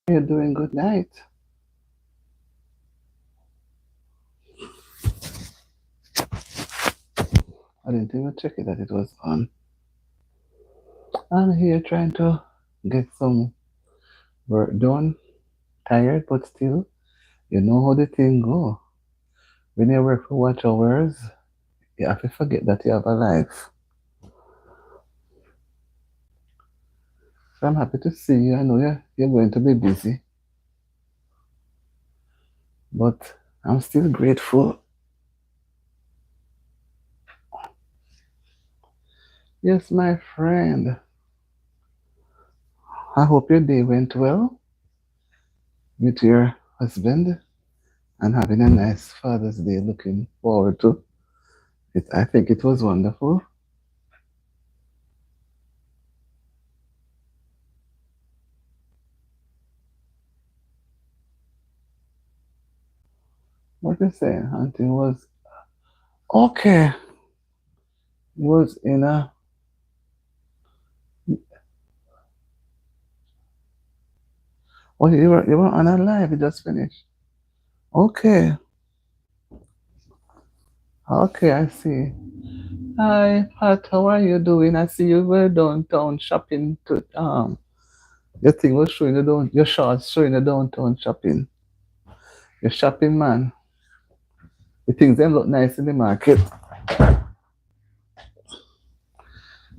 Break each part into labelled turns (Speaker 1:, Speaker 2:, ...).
Speaker 1: You're doing good night. I didn't even check it that it was on. I'm here trying to get some work done. Tired, but still, you know how the thing go. When you work for watch hours, you have to forget that you have a life. So I'm happy to see you. I know you're going to be busy, but I'm still grateful. Yes, my friend. I hope your day went well with your husband and having a nice Father's Day. Looking forward to it. I think it was wonderful. What you say? Hunting was okay. Was in a oh you were on a live. You just finished. Okay, okay. I see. Hi, Pat. How are you doing? I see you were downtown shopping. Your thing was showing you down. Your shorts showing you downtown shopping. Your shopping man. The things them look nice in the market.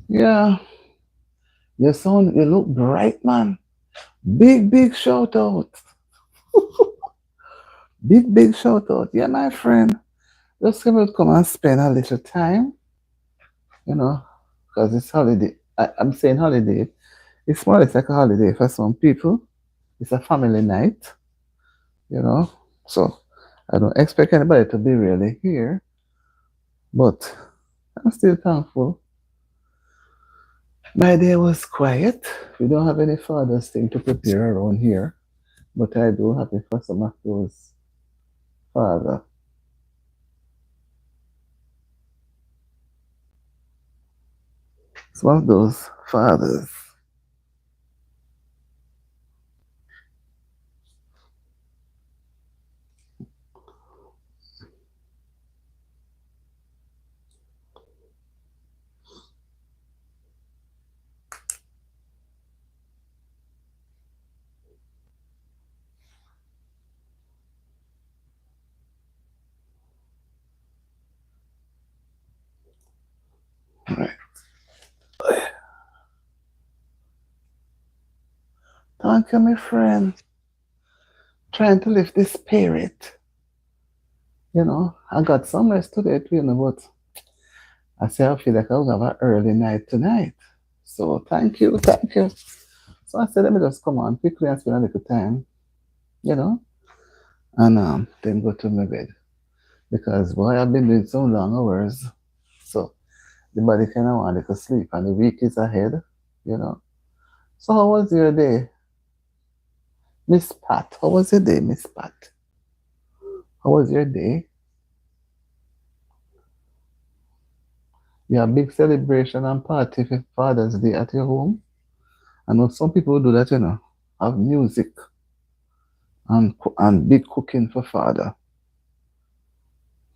Speaker 1: Yeah, your son. You look bright, man. Big shout out. Big shout out. Yeah, my friend. Just come and spend a little time, you know, because it's holiday. I'm saying holiday. It's more or less like a holiday for some people. It's a family night, you know. So I don't expect anybody to be really here, but I'm still thankful. My day was quiet. We don't have any Father's thing to prepare around here, but I do happy for some of those father. Some of those fathers. Right. Thank you, my friend. Trying to lift the spirit. I got some rest today too, but I say I feel like I'll have an early night tonight. So thank you, thank you. So I said, let me just come on quickly and spend a little time, you know, and then go to my bed. Because boy, I've been doing some long hours. So the body kind of want to sleep and the week is ahead. So how was your day, Miss Pat? How was your day, Miss Pat? How was your day? You have big celebration and party for Father's Day at your home? I know some people do that. Have music and big cooking for father.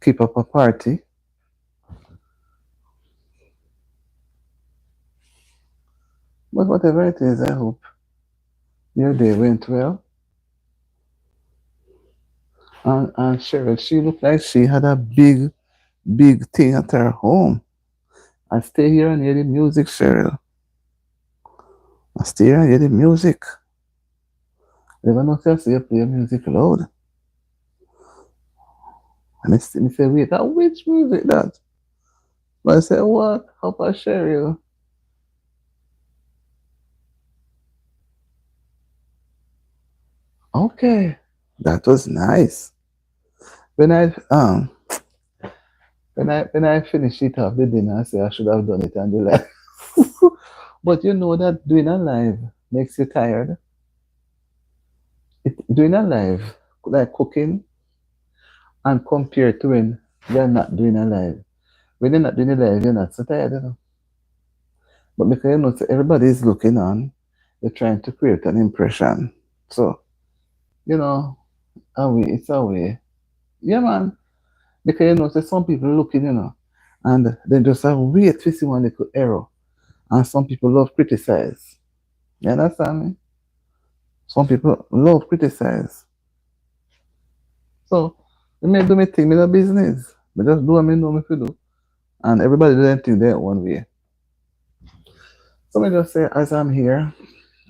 Speaker 1: Keep up a party. But whatever it is, I hope your day went well. And Cheryl, she looked like she had a big thing at her home. I stay here and hear the music, Cheryl. I stay here and hear the music. Never notice you play music loud. And I say, wait, that which music that? But I say, what? How about Cheryl? Okay. That was nice. When I when I finish it off the dinner, I say I should have done it on the live. But you know that doing a live makes you tired. Doing a live, like cooking, and compared to when you're not doing a live. When you're not doing a live, you're not so tired. But because so everybody is looking on, you're trying to create an impression. So, you know, it's a way. Yeah, man. Because you know, so some people looking, and they just have wait to see one little error. And some people love criticize. You understand me? Some people love criticize. So they may do me thing, me no business. But just do what me know me to do. And everybody do their thing their own way. So me just say as I'm here,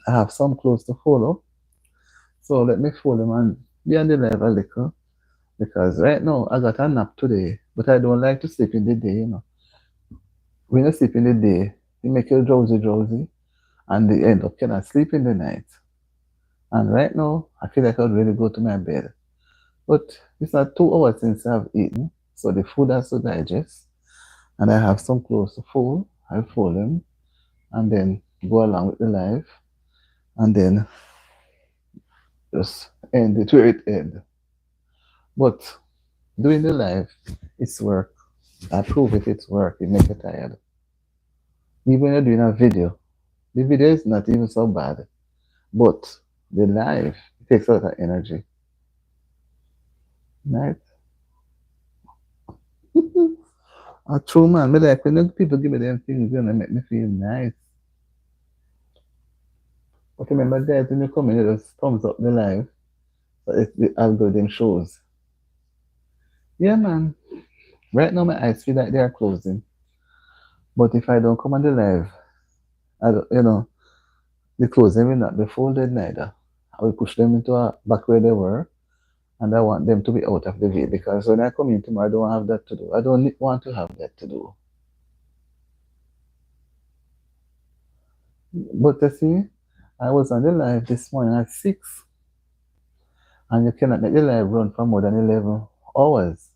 Speaker 1: I have some clothes to follow. So let me follow them and be on the live a little. Because right now I got a nap today. But I don't like to sleep in the day. When you sleep in the day, you make you drowsy, and you end up cannot sleep in the night. And right now, I feel like I'd really go to my bed. But it's not 2 hours since I've eaten, so the food has to digest. And I have some clothes to fold. I fold them and then go along with the life and then just end it where it end. But doing the life, it's work. I prove if it's work, it make you tired. Even when you're doing a video, the video is not even so bad, but the life takes a lot of energy. Right? A true man. Me like when people give me them things, make me feel nice. But remember, guys, when you come in, you just thumbs up the live. So it's the algorithm shows. Yeah, man. Right now, my eyes feel like they are closing. But if I don't come on the live, I don't, the closing will not be folded neither. I will push them into back where they were, and I want them to be out of the way because when I come in tomorrow, I don't have that to do. I don't want to have that to do. But you see, I was on the live this morning at 6, and you cannot make the live run for more than 11 hours.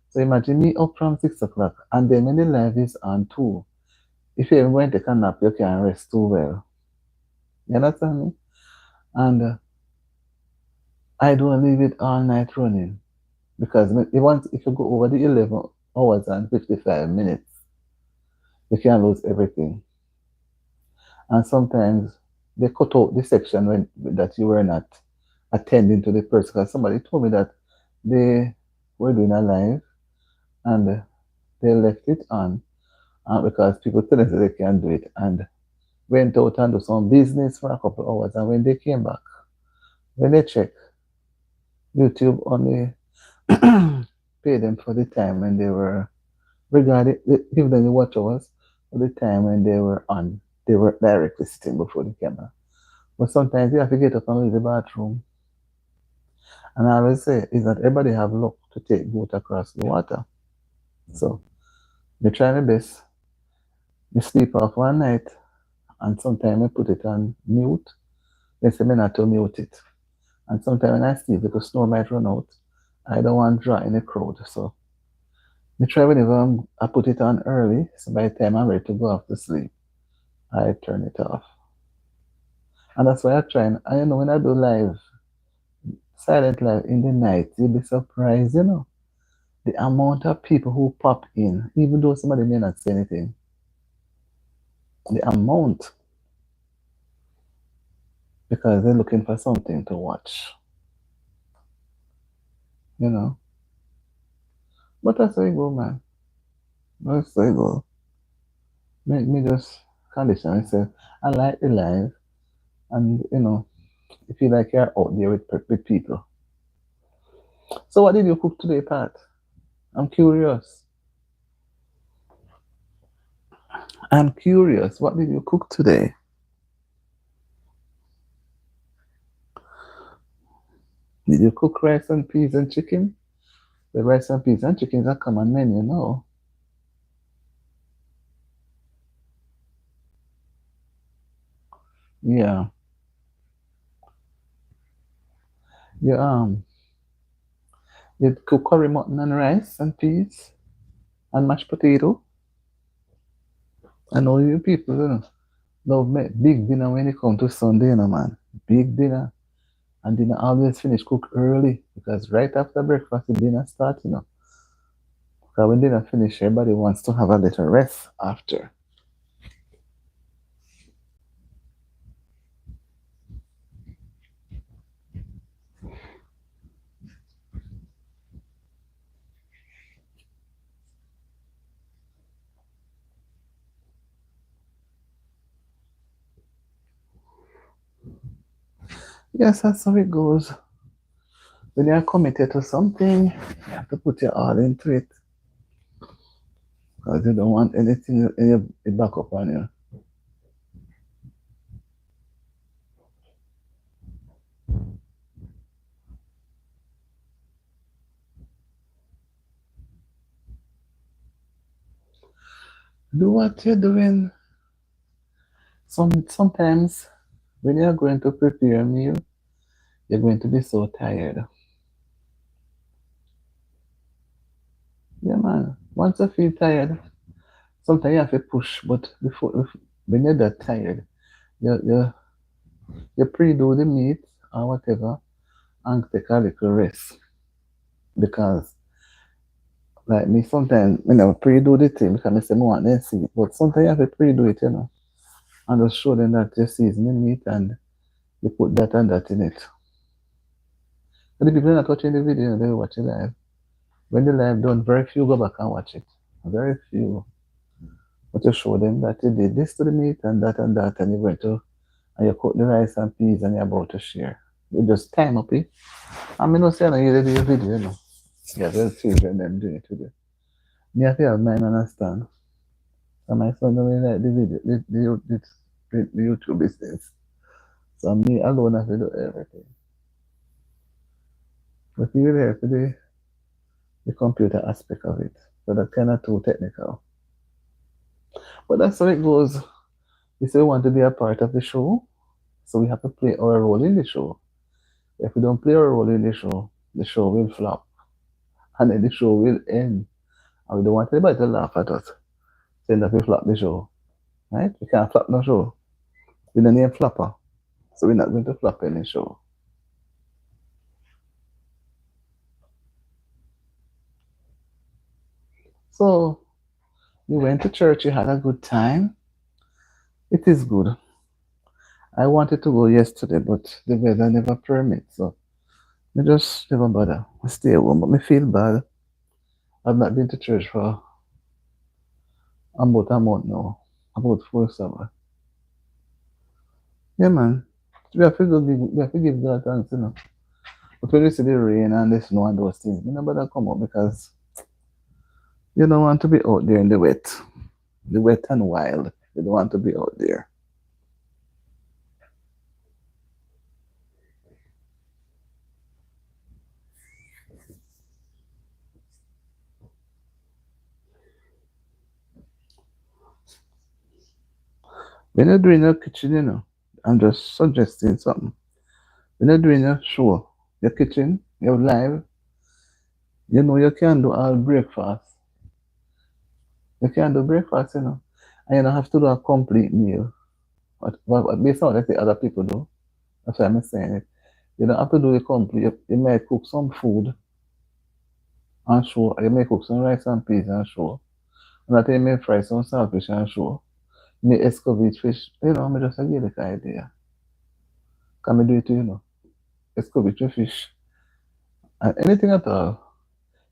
Speaker 1: So imagine me up from 6 o'clock, and then when the live is on 2, if you even going to take a nap, you can rest too well. You understand me? And I don't leave it all night running because if you go over the 11 hours and 55 minutes, you can lose everything. And sometimes they cut out the section that you were not attending to the person. Because somebody told me that they were doing a live and they left it on because people tell them that they can't do it and went out and do some business for a couple of hours. And when they came back, when they checked, YouTube only paid them for the time when they were give them the watch hours for the time when they were on. They were directly sitting before the camera. But sometimes you have to get up and leave the bathroom. And I always say is that everybody have luck to take boat across the water. So they try their best. They sleep off one night and sometimes I put it on mute. They say me not to mute it. And sometimes when I sleep because snow might run out, I don't want to draw in the crowd. So I try whenever I put it on early, so by the time I'm ready to go off to sleep, I turn it off. And that's why I try and when I do live, silent live in the night, you'll be surprised, the amount of people who pop in, even though somebody may not say anything. The amount because they're looking for something to watch. But that's where you go, man. That's where you go. Make me just condition myself. I like the life, and you feel like you're out there with people. So, what did you cook today, Pat? I'm curious. I'm curious. What did you cook today? Did you cook rice and peas and chicken? The rice and peas and chicken is a common menu, no? Yeah. You you cook curry mutton and rice and peas and mashed potato. I know you people, love make big dinner when it come to Sunday, man. Big dinner. And dinner always finish cook early because right after breakfast the dinner starts. Because when dinner finish, everybody wants to have a little rest after. Yes, that's how it goes. When you're committed to something, you have to put your all into it because you don't want anything in your back up on you. Do what you're doing. Sometimes when you're going to prepare a meal, you're going to be so tired. Yeah, man. Once you feel tired, sometimes you have to push, but when you're that tired, you you pre-do the meat or whatever and take a little rest. Because like me sometimes you know pre-do the thing because I say I want them see it. But sometimes you have to pre-do it, and just show them that you season the meat and you put that and that in it. But the people not watching the video, they watch it live. When the live done, very few go back and watch it. Very few. But you show them that you did this to the meat and that, and you're going to, and you cook the rice and peas and you're about to share. You just time up it. I mean, no say no, you do your video, Yeah, there's children them doing it with you. Me have to have mine understand. So my son don't really like the video, the YouTube business. So me alone have to do everything. But you really have to do the computer aspect of it. So that's kind of too technical. But that's how it goes. We say we want to be a part of the show, so we have to play our role in the show. If we don't play our role in the show will flop. And then the show will end. And we don't want anybody to laugh at us, saying that we flop the show. Right? We can't flop no show. We don't name flopper. So we're not going to flop any show. So you went to church, you had a good time. It is good. I wanted to go yesterday, but the weather never permits. So I just never bother. I stay at home, but me feel bad. I've not been to church for about a month now. About 4 summer. Yeah, man. We have to give God thanks. But when you see the rain and the snow and those things, you know better come up because you don't want to be out there in the wet and wild. You don't want to be out there. When you're doing your kitchen, I'm just suggesting something. When you're doing your show, your kitchen, your live, you can do all breakfast. You can do breakfast. And you don't have to do a complete meal. Based on what the other people do, that's why I'm saying it. You don't have to do the complete. You may cook some food and show. You may cook some rice and peas and show. And that you may fry some saltfish and show. You may escovite fish. I just give you the idea. Can I do it too? Escovite fish. And anything at all.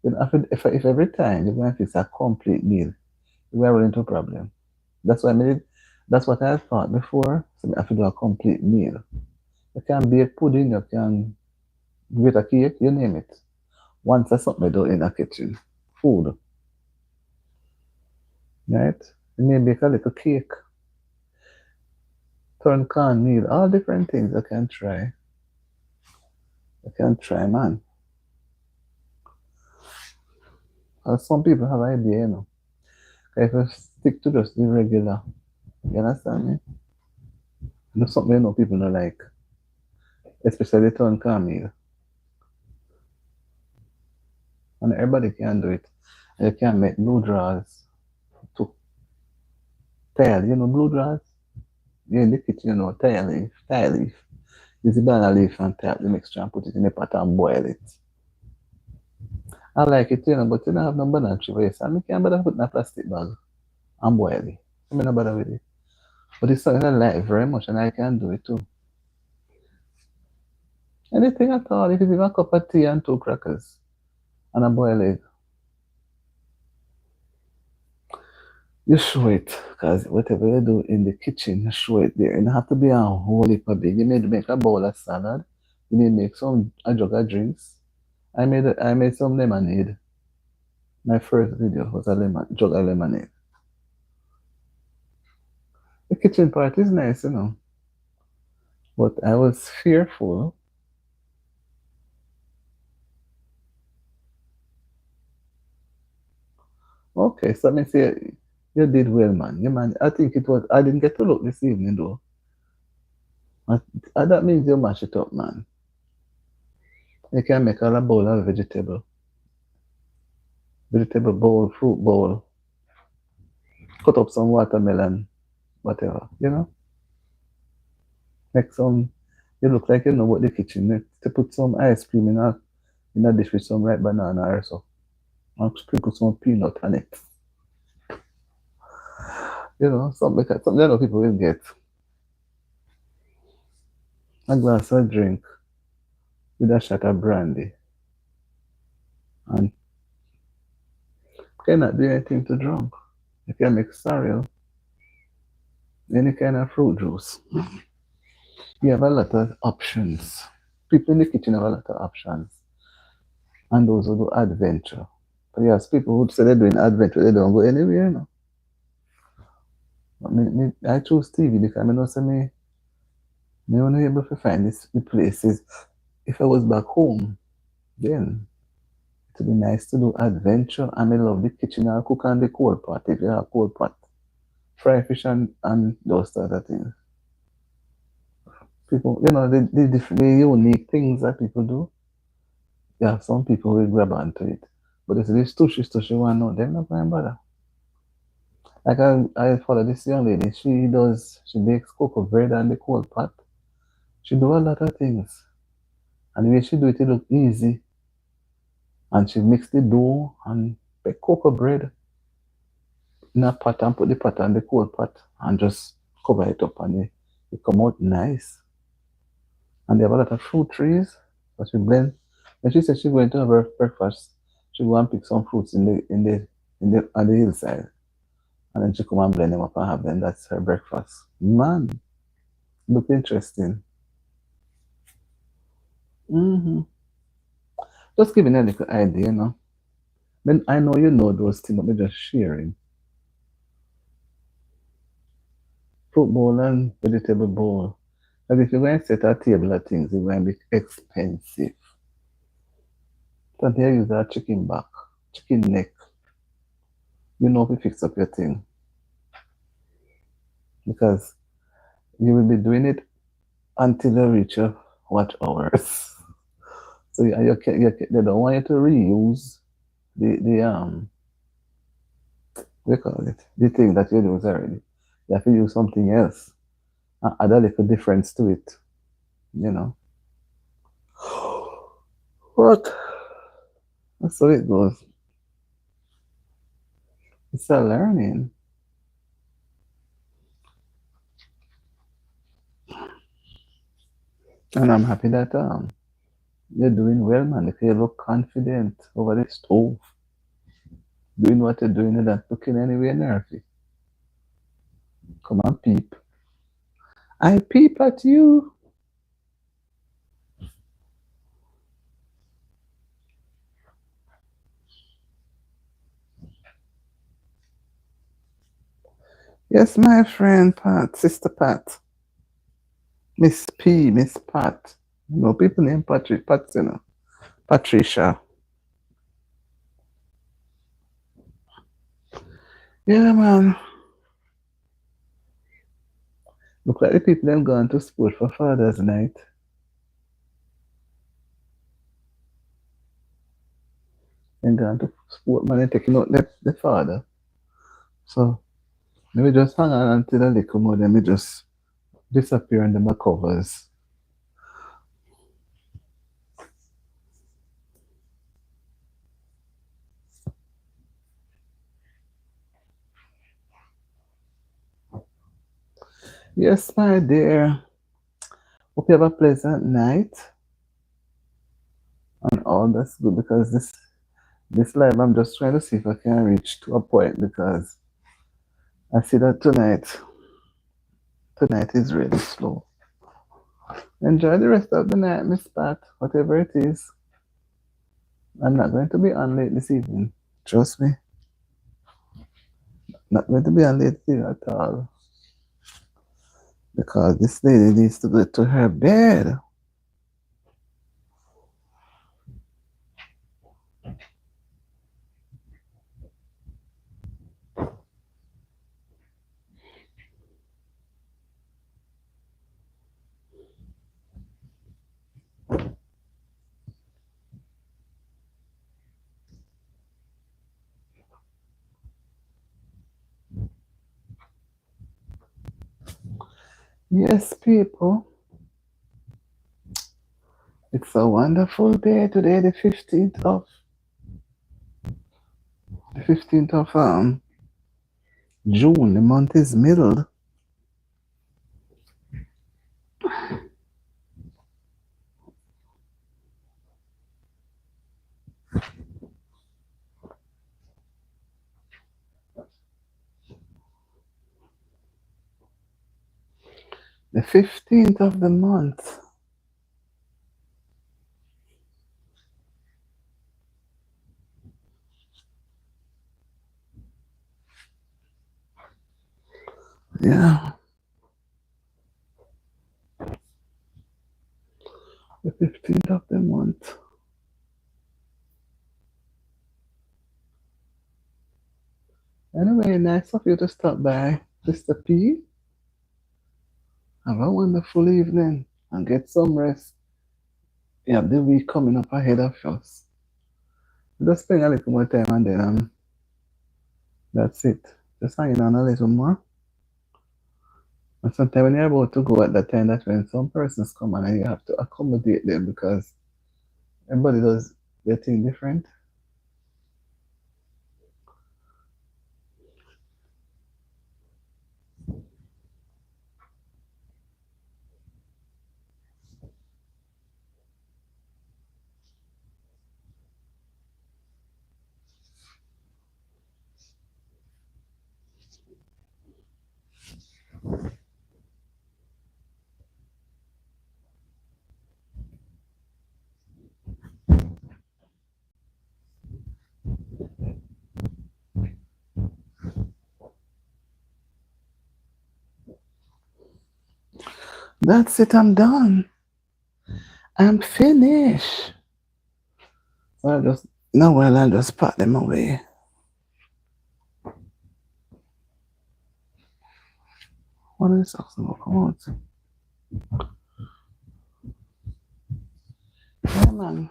Speaker 1: If every time you're going to fix a complete meal, you are running into a problem. That's why I made it. That's what I thought before. So I have to do a complete meal. You can bake pudding, you can grate a cake, you name it. Once there's something I do in a kitchen. Food. Right? You may bake a little cake, turn cornmeal, all different things you can try. You can try, man. Some people have idea. If you stick to just the regular, you understand me? Do something people don't like, especially turn cornmeal. And everybody can do it. You can make blue drawers to tile. Blue drawers? In the kitchen, tile leaf. Use the banana leaf and tile the mixture and put it in a pot and boil it. I like it, but you don't have no banana tree for so I can't bother put in a plastic bag and boil it. I mean, no bother with it. But it's something I like very much and I can do it too. Anything at all, if you give a cup of tea and 2 crackers and a boiled egg, you show it. Because whatever you do in the kitchen, you show it there. You don't have to be a whole heap of big. You may make a bowl of salad You need make a jug of drinks. I made some lemonade. My first video was a jug of lemonade. The kitchen part is nice, but I was fearful. Okay, so let me say you did well, man. Yeah, man. I think it was. I didn't get to look this evening though. Uh, that means you mash it up, man. You can make a bowl of vegetable bowl, fruit bowl. Cut up some watermelon, whatever. Make some. You look like you know what the kitchen. To put some ice cream in a dish with some ripe banana or so, and sprinkle some peanut on it. Something that people will get. A glass of drink with a shot of brandy, and cannot do anything to drunk. You can make cereal, any kind of fruit juice. You have a lot of options. People in the kitchen have a lot of options. And those who do adventure. But yes, people who say they're doing adventure, they don't go anywhere, I choose TV because I know say me only able to find the places. If I was back home, then it would be nice to do adventure. I love the kitchen. I'll cook on the coal pot if you have a coal pot. Fry fish and those sort of things. People, the unique things that people do. Yeah, some people will grab onto it. But if this tushy one, no, they're not going to bother. Like I follow this young lady. She bakes cocoa bread on the coal pot. She do a lot of things. And the way she do it, it look easy. And she mix the dough and bake cocoa bread in a pot and put the pot on the coal pot and just cover it up and it come out nice. And they have a lot of fruit trees. So she blend. When she said she's going to have her breakfast, she go and pick some fruits on the hillside. And then she come and blend them up and have them. That's her breakfast. Man, look interesting. Mm-hmm. Just giving a little idea. Then I know you know those things, but we're just sharing. Fruit bowl and vegetable bowl. But if you're going to set a table of things, it's going to be expensive. So here use a chicken back, chicken neck. You know if you fix up your thing. Because you will be doing it until you reach your watch hours. So they don't want you to reuse the they call it the thing that you use already. You have to use something else and add a little difference to it. You know. What? That's how it goes. It's a learning. And I'm happy that you're doing well, man. If you look confident over the stove, doing what you're doing and not looking anywhere nervy. Come on, peep. I peep at you. Yes, my friend Pat, Sister Pat, Miss P, Miss Pat. People named Patricia. Yeah, man. Look like the people them gone to sport for Father's Night. And gone to sport, man, and taking out the father. So, maybe just hang on until the little more, then we just disappear under my covers. Yes, my dear. Hope you have a pleasant night. And all that's good because this live I'm just trying to see if I can reach to a point because I see that tonight is really slow. Enjoy the rest of the night, Miss Pat, whatever it is. I'm not going to be on late this evening. Trust me. Not going to be on late this evening at all. Because this lady needs to go to her bed. Yes, people. It's a wonderful day today, the 15th of June. The month is middle. The 15th of the month. Yeah. The 15th of the month. Anyway, nice of you to stop by, Mr. P. Have a wonderful evening and get some rest. You have the week coming up ahead of us. Just spend a little more time and then that's it. Just hanging on a little more. And sometimes when you're about to go at that time, that's when some persons come and you have to accommodate them because everybody does their thing different. That's it, I'm done. I'm finished. So I just, no, well, I'll just pack them away. What are the socks about? Come out. Yeah, man.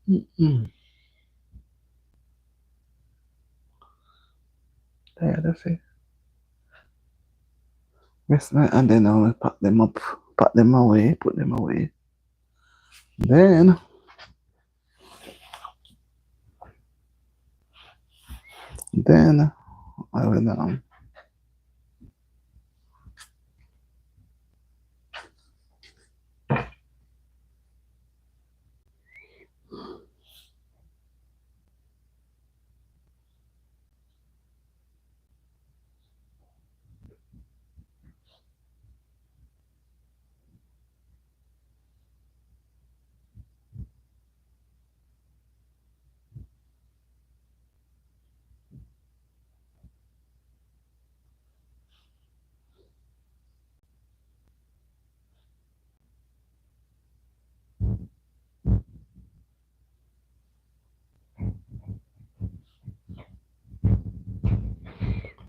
Speaker 1: Mm-mm. There, that's it. Yes, and then I'll pack them up, pack them away, put them away. Then I will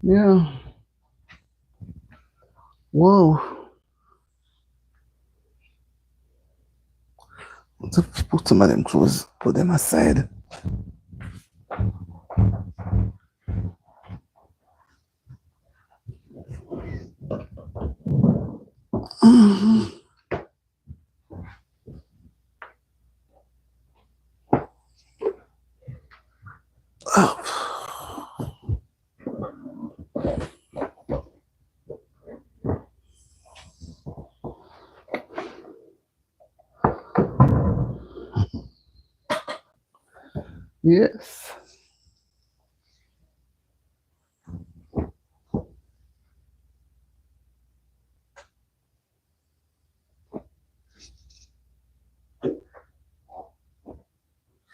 Speaker 1: yeah. Whoa. To put some of them clothes, put them aside. Mm-hmm. Oh. Yes.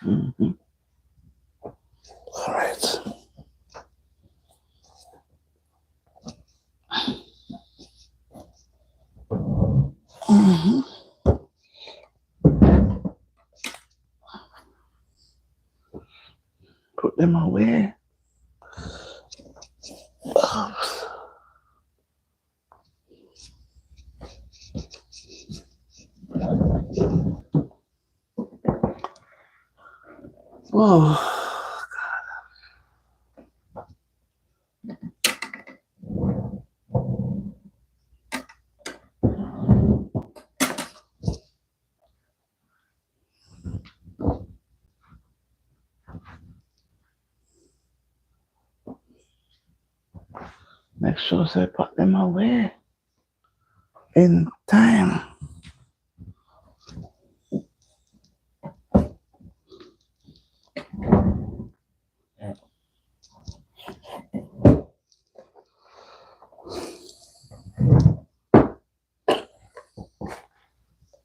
Speaker 1: Mm-hmm. All right. Mm-hmm. Put them away. Oh, make sure I put them away in time.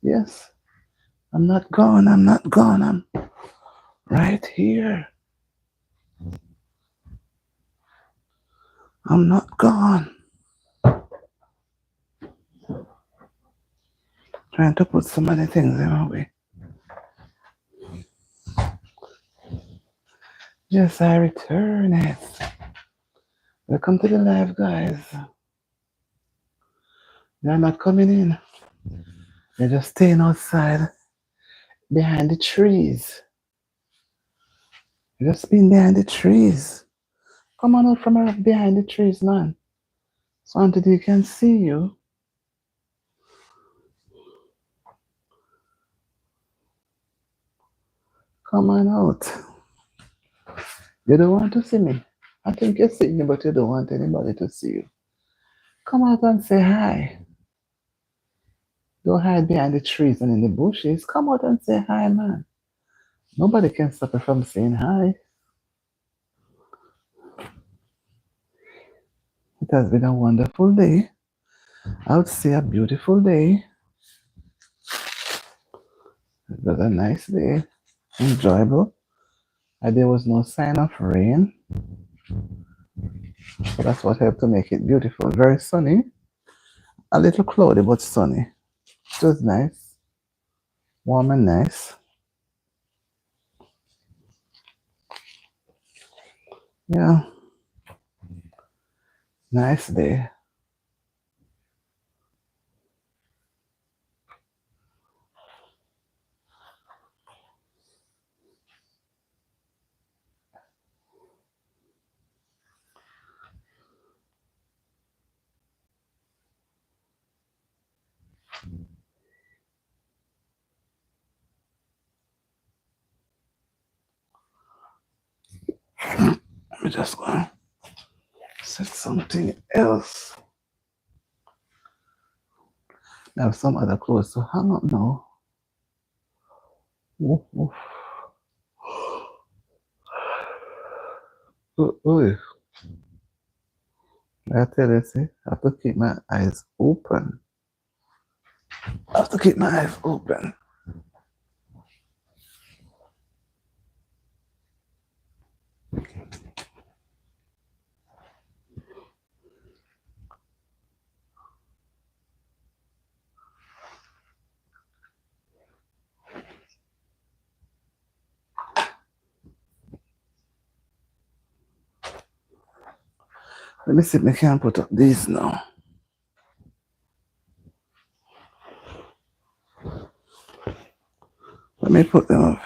Speaker 1: Yes. I'm not gone. I'm not gone. I'm right here. I'm not gone. Trying to put so many things in my way. Yes, I return it. Welcome to the live, guys. They're not coming in. They're just staying outside behind the trees. They're just being behind the trees. Come on out from behind the trees, man. So until they can see you. Come on out. You don't want to see me. I think you see me, but you don't want anybody to see you. Come out and say hi. Don't hide behind the trees and in the bushes. Come out and say hi, man. Nobody can stop you from saying hi. It has been a wonderful day. I would say a beautiful day. It was a nice day, enjoyable. There was no sign of rain. So that's what helped to make it beautiful. Very sunny. A little cloudy, but sunny. It was nice. Warm and nice. Yeah. Nice day. Let me just go and set something else. I have some other clothes to hang up now. Oof, oof. Ooh. I tell you, see, I have to keep my eyes open. I have to keep my eyes open. Let me see if I can put up these now. Let me put them up.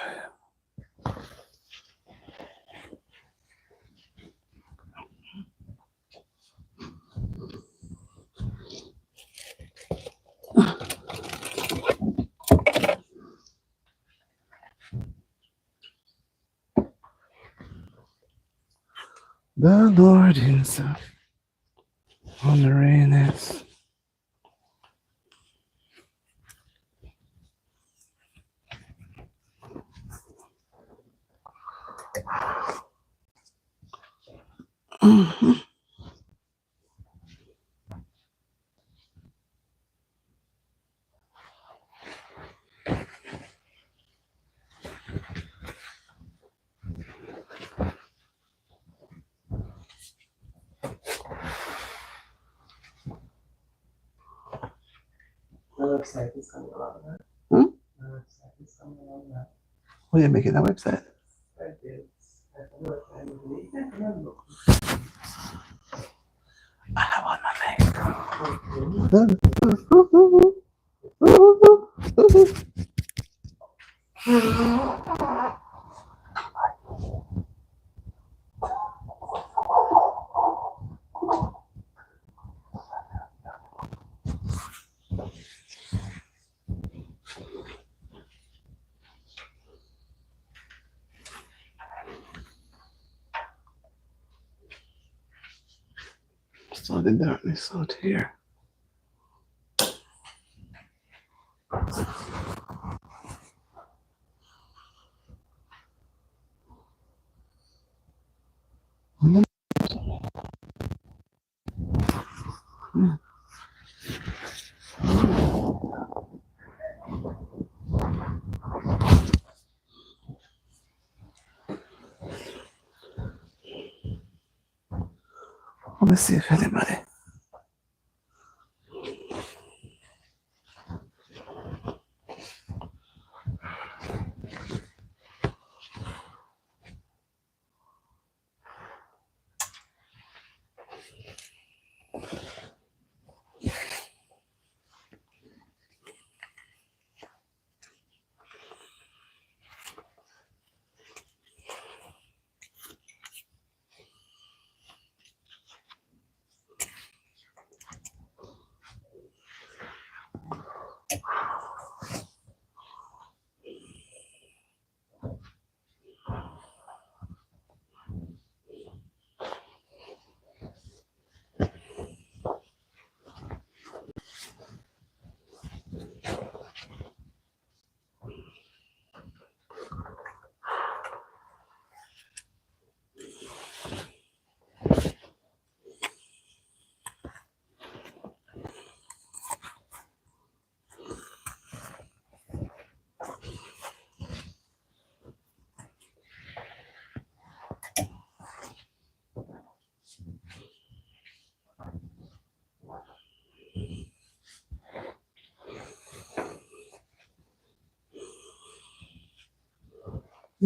Speaker 1: The Lord himself on the rainest. Mm-hmm.
Speaker 2: The website is coming along now.
Speaker 1: Hmm?
Speaker 2: The website is coming along now.
Speaker 1: What are you making a website?
Speaker 2: I did. I forgot. I believe. I remember.
Speaker 1: I have on my leg. So the darkness out here. Let me see if anybody.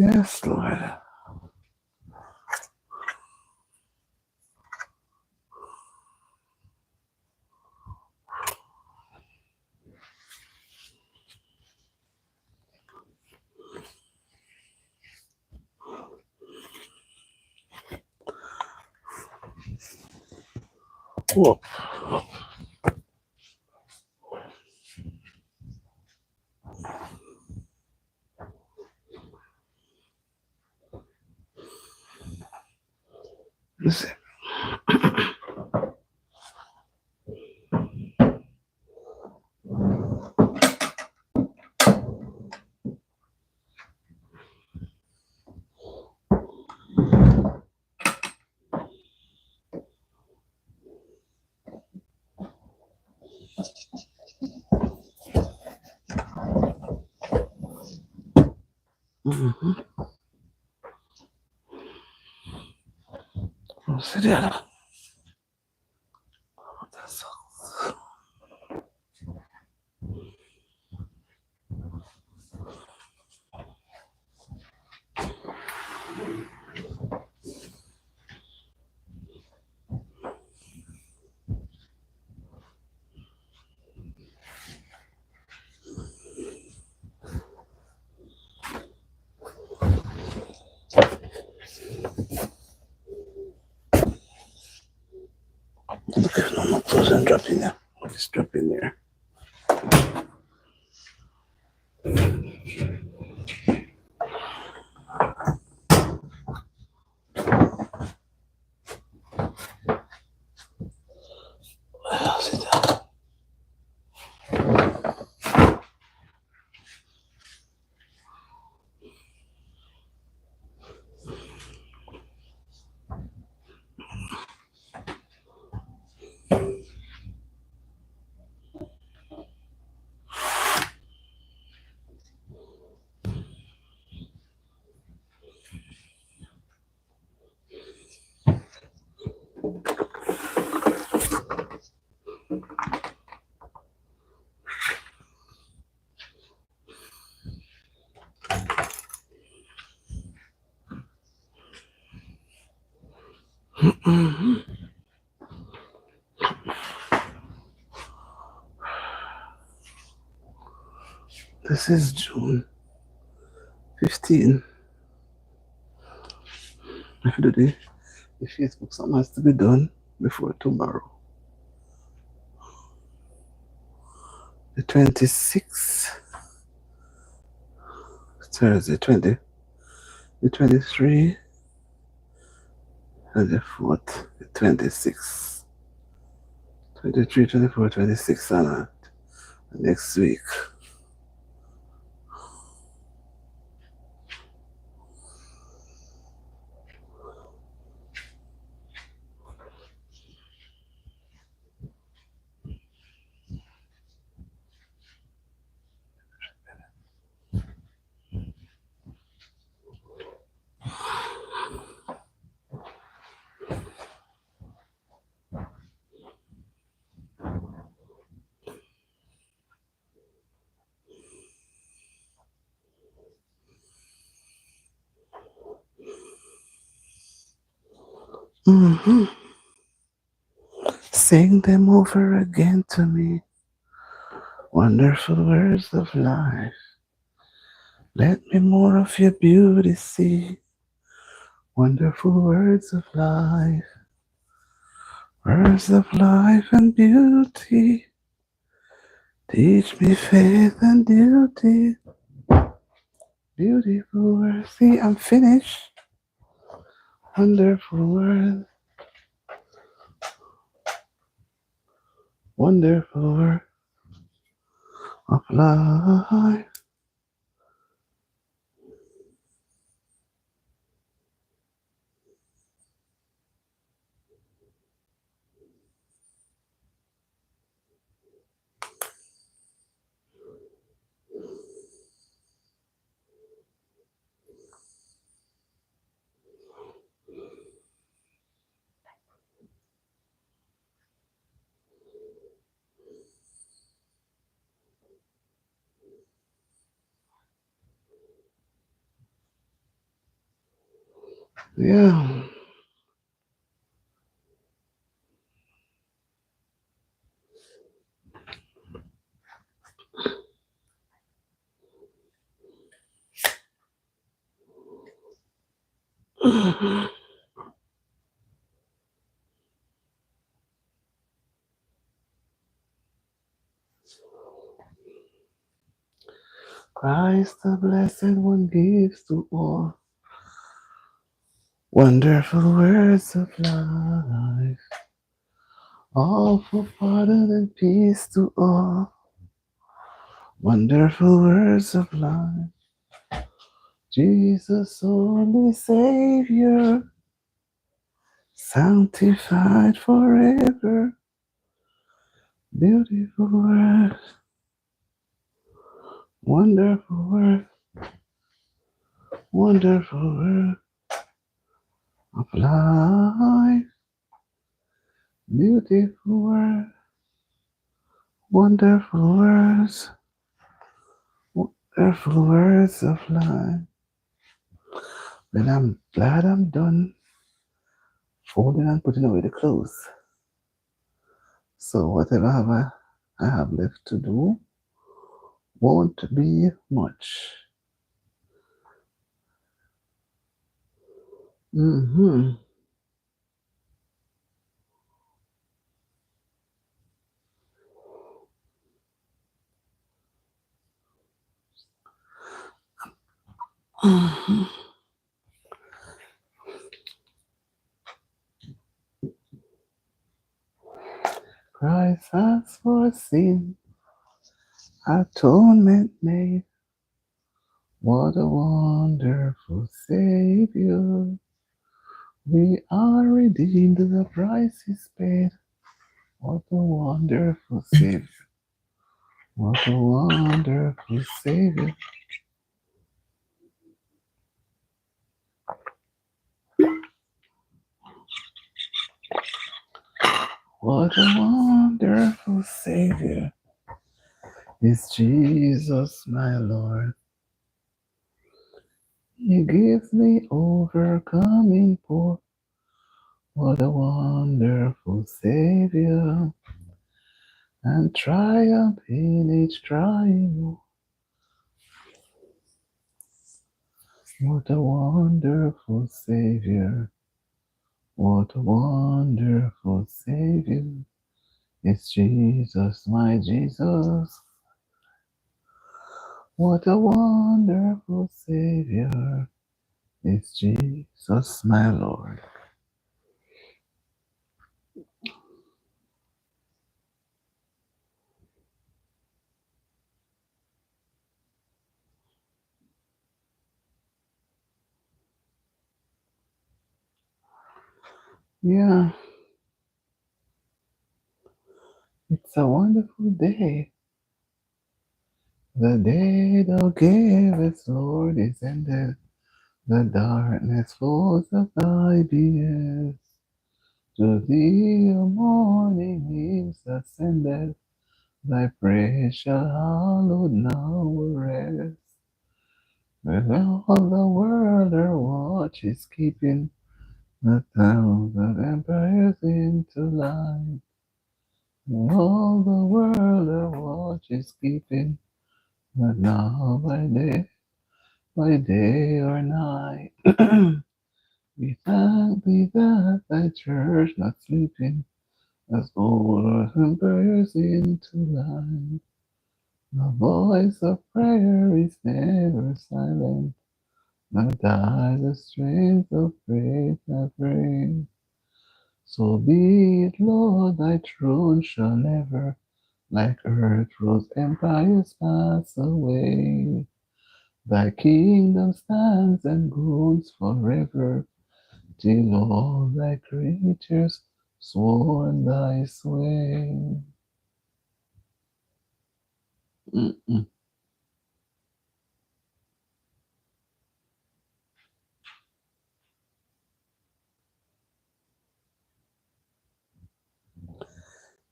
Speaker 1: Yes, Lord. Whoa. Listen. Mm-hmm. What's the other one? That's all. Look at no more clothes and drop in there. Just drop in there. What else is that? This is June 15. If you do the Facebook, something has to be done before tomorrow. The 26th, Thursday, the 23, and the 4th, the 26th. 23, 24, 26, and next week. Mm-hmm. Sing them over again to me. Wonderful words of life. Let me more of your beauty see. Wonderful words of life. Words of life and beauty. Teach me faith and duty. Beautiful words. See, I'm finished. Wonderful words. Wonderful words of life. Yeah. Christ the Blessed One gives to all. Wonderful words of life. All for pardon and peace to all. Wonderful words of life. Jesus, only Savior, sanctified forever. Beautiful words, wonderful words, wonderful words of life. Beautiful words, wonderful words, wonderful words of life. Then I'm glad I'm done folding and putting away the clothes. So whatever I have left to do won't be much. Mm-hmm. Mm-hmm. Christ has for sin, atonement made. What a wonderful Savior. We are redeemed, the price is paid. What a wonderful Savior. What a wonderful Savior. What a wonderful Savior is Jesus, my Lord. He gives me overcoming power. What a wonderful Savior, and triumph in each trial. What a wonderful Savior, what a wonderful Savior is Jesus, my Jesus. What a wonderful Savior is Jesus, my Lord. Yeah, it's a wonderful day. The day thou gavest, Lord, is ended. The darkness falls of thy beers. To thee, O morning is ascended. Thy praise shall hallowed now rest. When all the world her watch is keeping, the towns of empires into line. When all the world her watch is keeping, but now by day or night. We thank thee that thy church not sleeping, as all our empires into line. The voice of prayer is never silent, nor die the strains of praise that ring. So be it, Lord, thy throne shall never, like earth rose empires pass away. Thy kingdom stands and groans forever, till all thy creatures sworn thy sway. Mm-mm.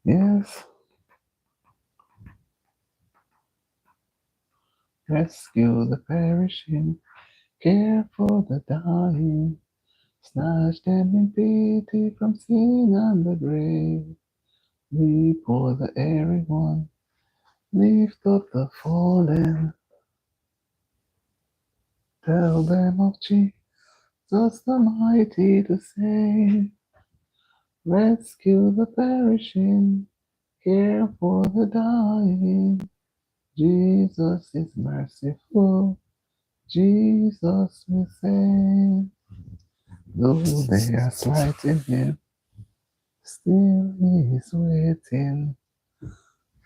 Speaker 1: Yes, rescue the perishing, care for the dying, snatch them in pity from sin and the grave. Weep for the erring one, lift up the fallen, tell them of Jesus the mighty to save. Rescue the perishing, care for the dying. Jesus is merciful, Jesus will save. Though they are slighting him, still he is waiting,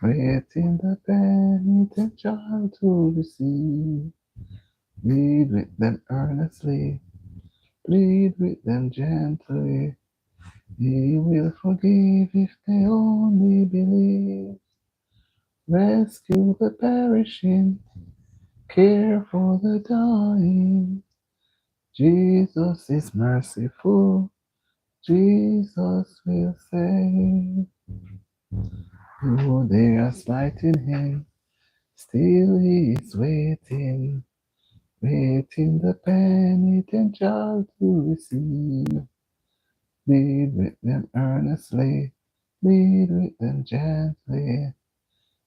Speaker 1: waiting the penitent child to receive. Plead with them earnestly, plead with them gently. He will forgive if they only believe. Rescue the perishing, care for the dying. Jesus is merciful, Jesus will save. Though they are slighting him, still he is waiting, waiting the penitent child to receive. Plead with them earnestly, plead with them gently.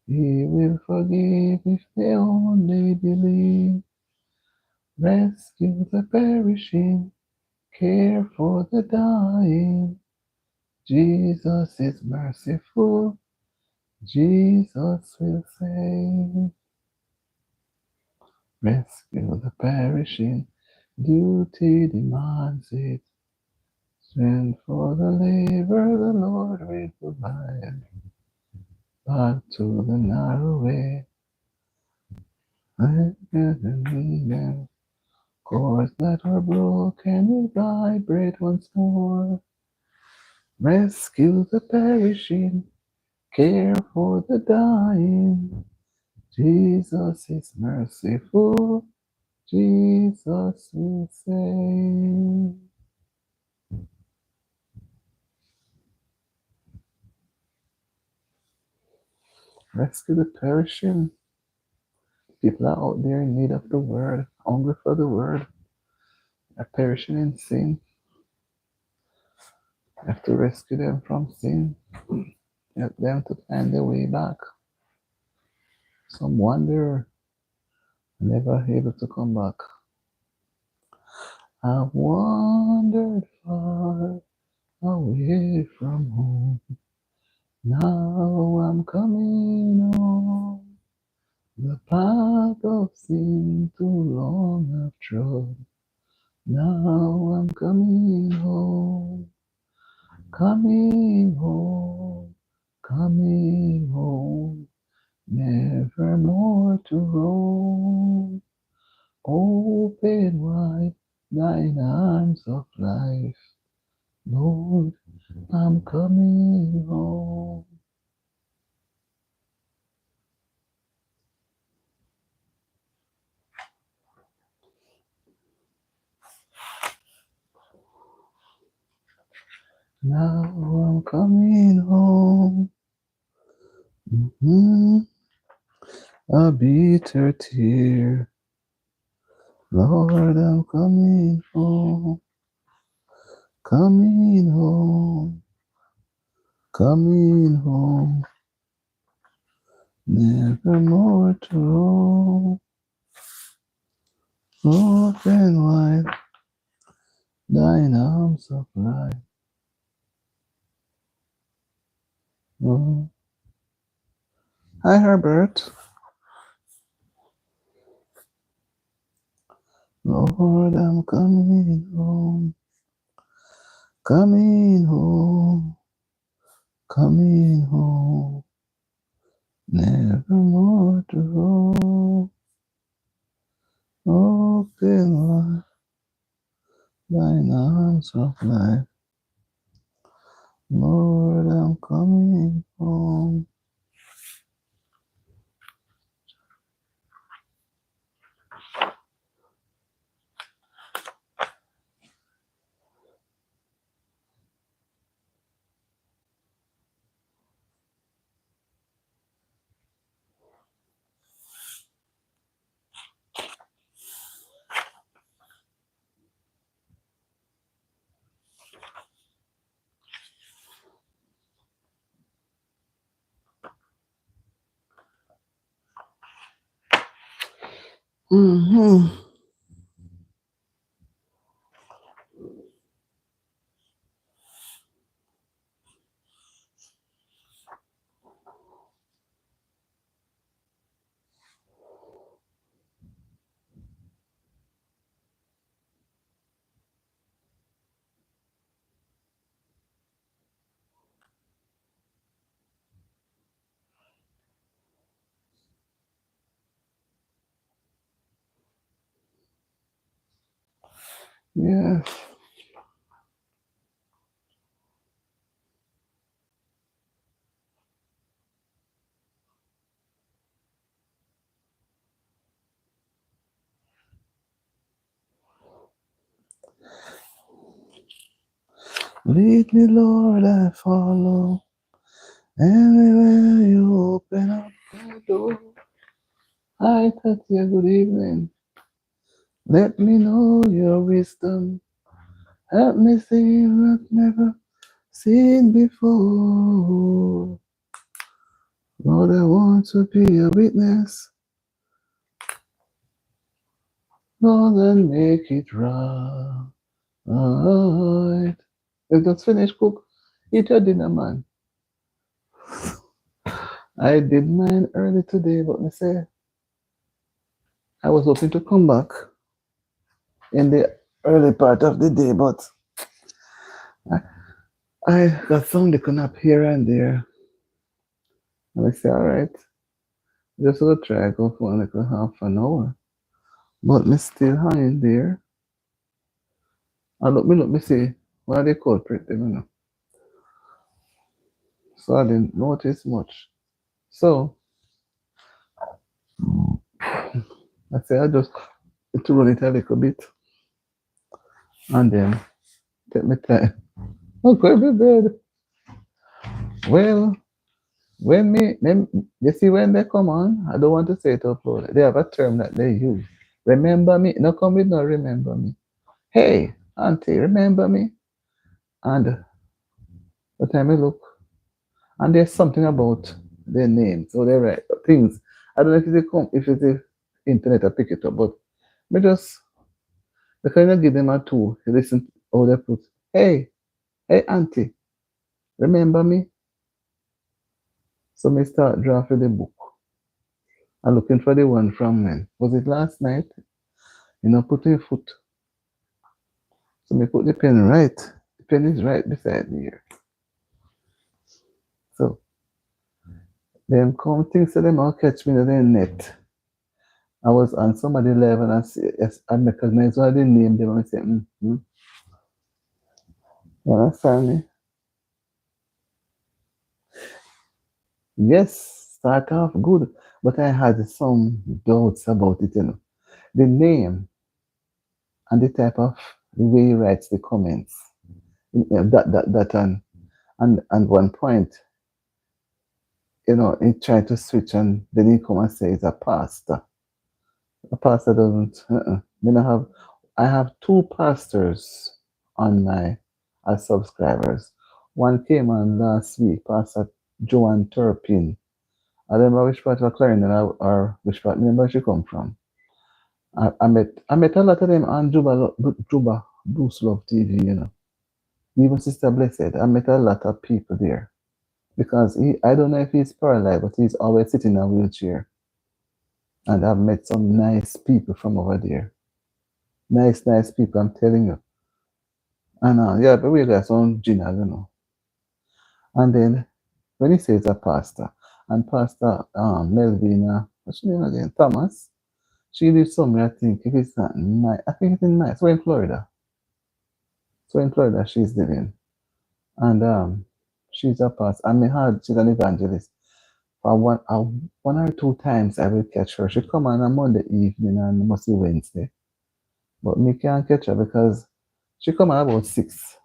Speaker 1: He will forgive if they only believe. Rescue the perishing, care for the dying. Jesus is merciful, Jesus will save. Rescue the perishing, duty demands it. Strength for the labor the Lord will provide. Back to the narrow way, I need them. Cords that were broken will vibrate once more. Rescue the perishing, care for the dying. Jesus is merciful, Jesus will save. Rescue the perishing. People are out there in need of the word, hungry for the word, are perishing in sin. You have to rescue them from sin. Help them to find their way back. Some wander, never able to come back. I've wandered far away from home. Now I'm coming home. The path of sin too long I've trod. Now I'm coming home. Coming home. Coming home. Never more to roam. Open wide thine arms of life. Lord, I'm coming home. Now I'm coming home. A bitter tear. Lord, I'm coming home. Coming home. Coming home. Never more to roam. Open wide thine arms of life. Oh. Hi, Herbert. Lord, I'm coming home. Coming home. Coming home. Never more to roam. Open wide thine arms of life. Lord, I'm coming home. Mm-hmm. Yes. Lead me, Lord, I follow. Everywhere you open up the door. Hi, Tatya, good evening. Let me know your wisdom. Help me see what I've never seen before. Lord, I want to be a witness. Lord, and make it right. Let's just finish cook. Eat your dinner, man. I did mine early today, but me say I was hoping to come back in the early part of the day, but I got some little nap here and there. And I say, all right, just gonna try go for like a half an hour. But me still hanging there. And look me see what are they culprit them, you know. So I didn't notice much. So I say I just to run it a little bit and then take my time. Okay, be good. Well, when me them you see when they come on, I don't want to say it upload. They have a term that they use. Remember me? No come with no remember me. Hey, auntie, remember me? And By the time I look, and there's something about their names, so they write things. I don't know if they come, if it's the internet I pick it up, but me just they kind of give them a tool. You listen how they put, hey, hey auntie, remember me? So me start drafting the book. I'm looking for the one from when? Was it last night? You know, put your foot. So me put the pen right. The pen is right beside me here. So them come things so them all catch me in the net. I was on somebody live and I see yes, I recognize what they name them and I say, mm-hmm. You understand me? Yes, start off good. But I had some doubts about it, you know. The name and the type of the way he writes the comments. You know, that and one point, you know, he tried to switch and then he come and say he's a pastor. A pastor doesn't then I have two pastors on my as subscribers. One came on last week, Pastor Joanne Turpin. I don't know which part of Clarendon or which part remember she come from. I met a lot of them on Juba Bruce Love TV, you know. Even Sister Blessed. I met a lot of people there. Because I don't know if he's paralyzed, but he's always sitting in a wheelchair. And I've met some nice people from over there. Nice people, I'm telling you. And yeah, but we got some Gina, you know. And then when he says a pastor, and Pastor Melvina, what's her name again? Thomas, she lives somewhere, I think, if it's not nice, I think it's in nice. So in Florida. So in Florida, she's living. And she's a pastor. I mean, she's an evangelist. One or two times I will catch her. She come on a Monday evening and mostly Wednesday. But me can't catch her because she come on about 6.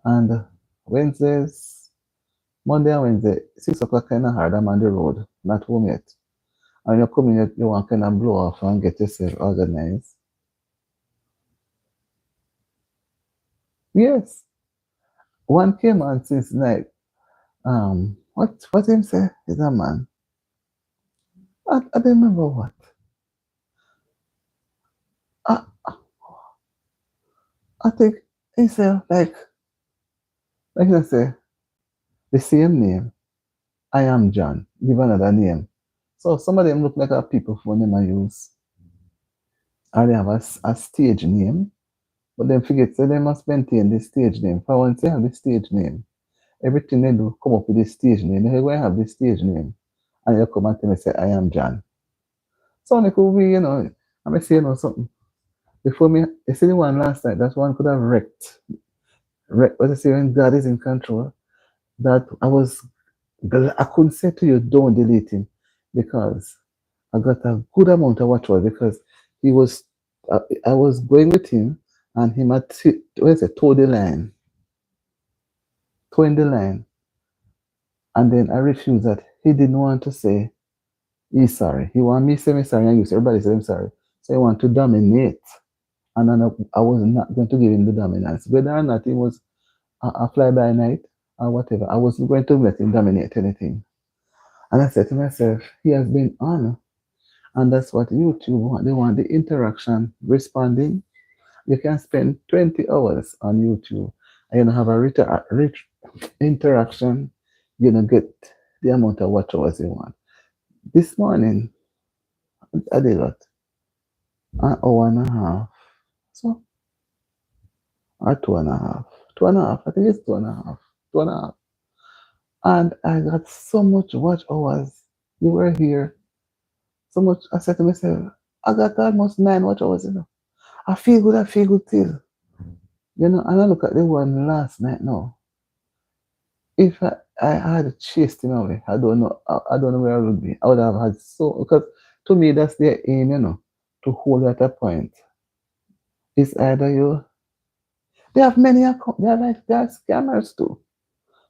Speaker 1: And Wednesdays, Monday and Wednesday, 6 o'clock kind of hard. I'm on the road, not home yet. And you come in, you want kind of blow off and get yourself organized. Yes. One came on since night. What him say is a man. I don't remember what. I I think he said like I say, the same name. I am John. Give another name. So some of them look like a people phone name I use. Or they have a stage name, but then forget so they must maintain the stage name. For once they have the stage name, everything they do come up with the stage name. They're going to have the stage name. And you come and tell me say I am John. So it could be, you know, I may say you know something. Before me, you see the one last night, that one could have wrecked what I say when God is in control. That I couldn't say to you, don't delete him because I got a good amount of watch because he was, I was going with him and him had, what is it, towing the line. And then I refused that. He didn't want to say he's sorry. He wanted me to say me sorry and you say everybody say I'm sorry. So he wanted to dominate. And then I was not going to give him the dominance. Whether or not it was a fly by night or whatever, I wasn't going to let him dominate anything. And I said to myself, he has been on. And that's what YouTube want. They want the interaction, responding. You can spend 20 hours on YouTube and you don't have a rich interaction. You don't get the amount of watch hours you want. This morning, I did what? An hour and a half. So, or 2.5. 2.5. I think it's 2.5. 2.5. And I got so much watch hours. You were here. So much. I said to myself, I got almost 9 watch hours, you know. I feel good still. You know, and I look at the one last night now. If I had chased him away, I don't know where I would be. I would have had because to me that's their aim, you know, to hold at a point. It's either you they have many they're scammers too.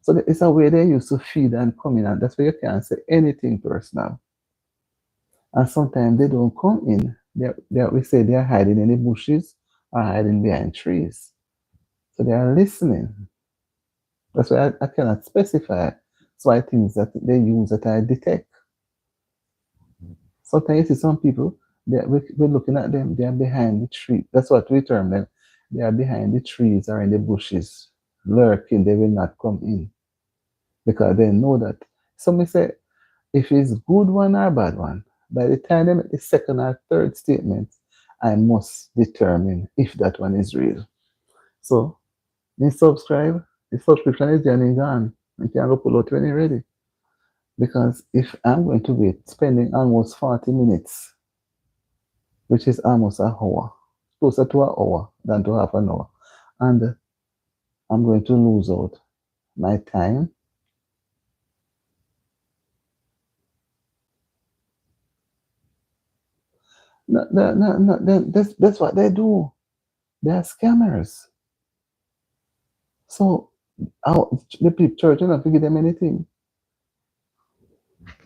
Speaker 1: So it's a way they used to feed and come in, and that's why you can't say anything personal. And sometimes they don't come in. We say they're hiding in the bushes or hiding behind trees. So they are listening. That's why I cannot specify. So I things that they use that I detect. Sometimes you see some people, we're looking at them, they are behind the tree. That's what we term them. They are behind the trees or in the bushes, lurking. They will not come in because they know that. Some may say, if it's good one or bad one, by the time they make the second or third statement, I must determine if that one is real. So, you subscribe, the subscription is then gone. You can go pull out when you're ready. Because if I'm going to be spending almost 40 minutes, which is almost an hour, closer to an hour than to half an hour, and I'm going to lose out my time. No, that's what they do. They are scammers. So the people church don't have to give them anything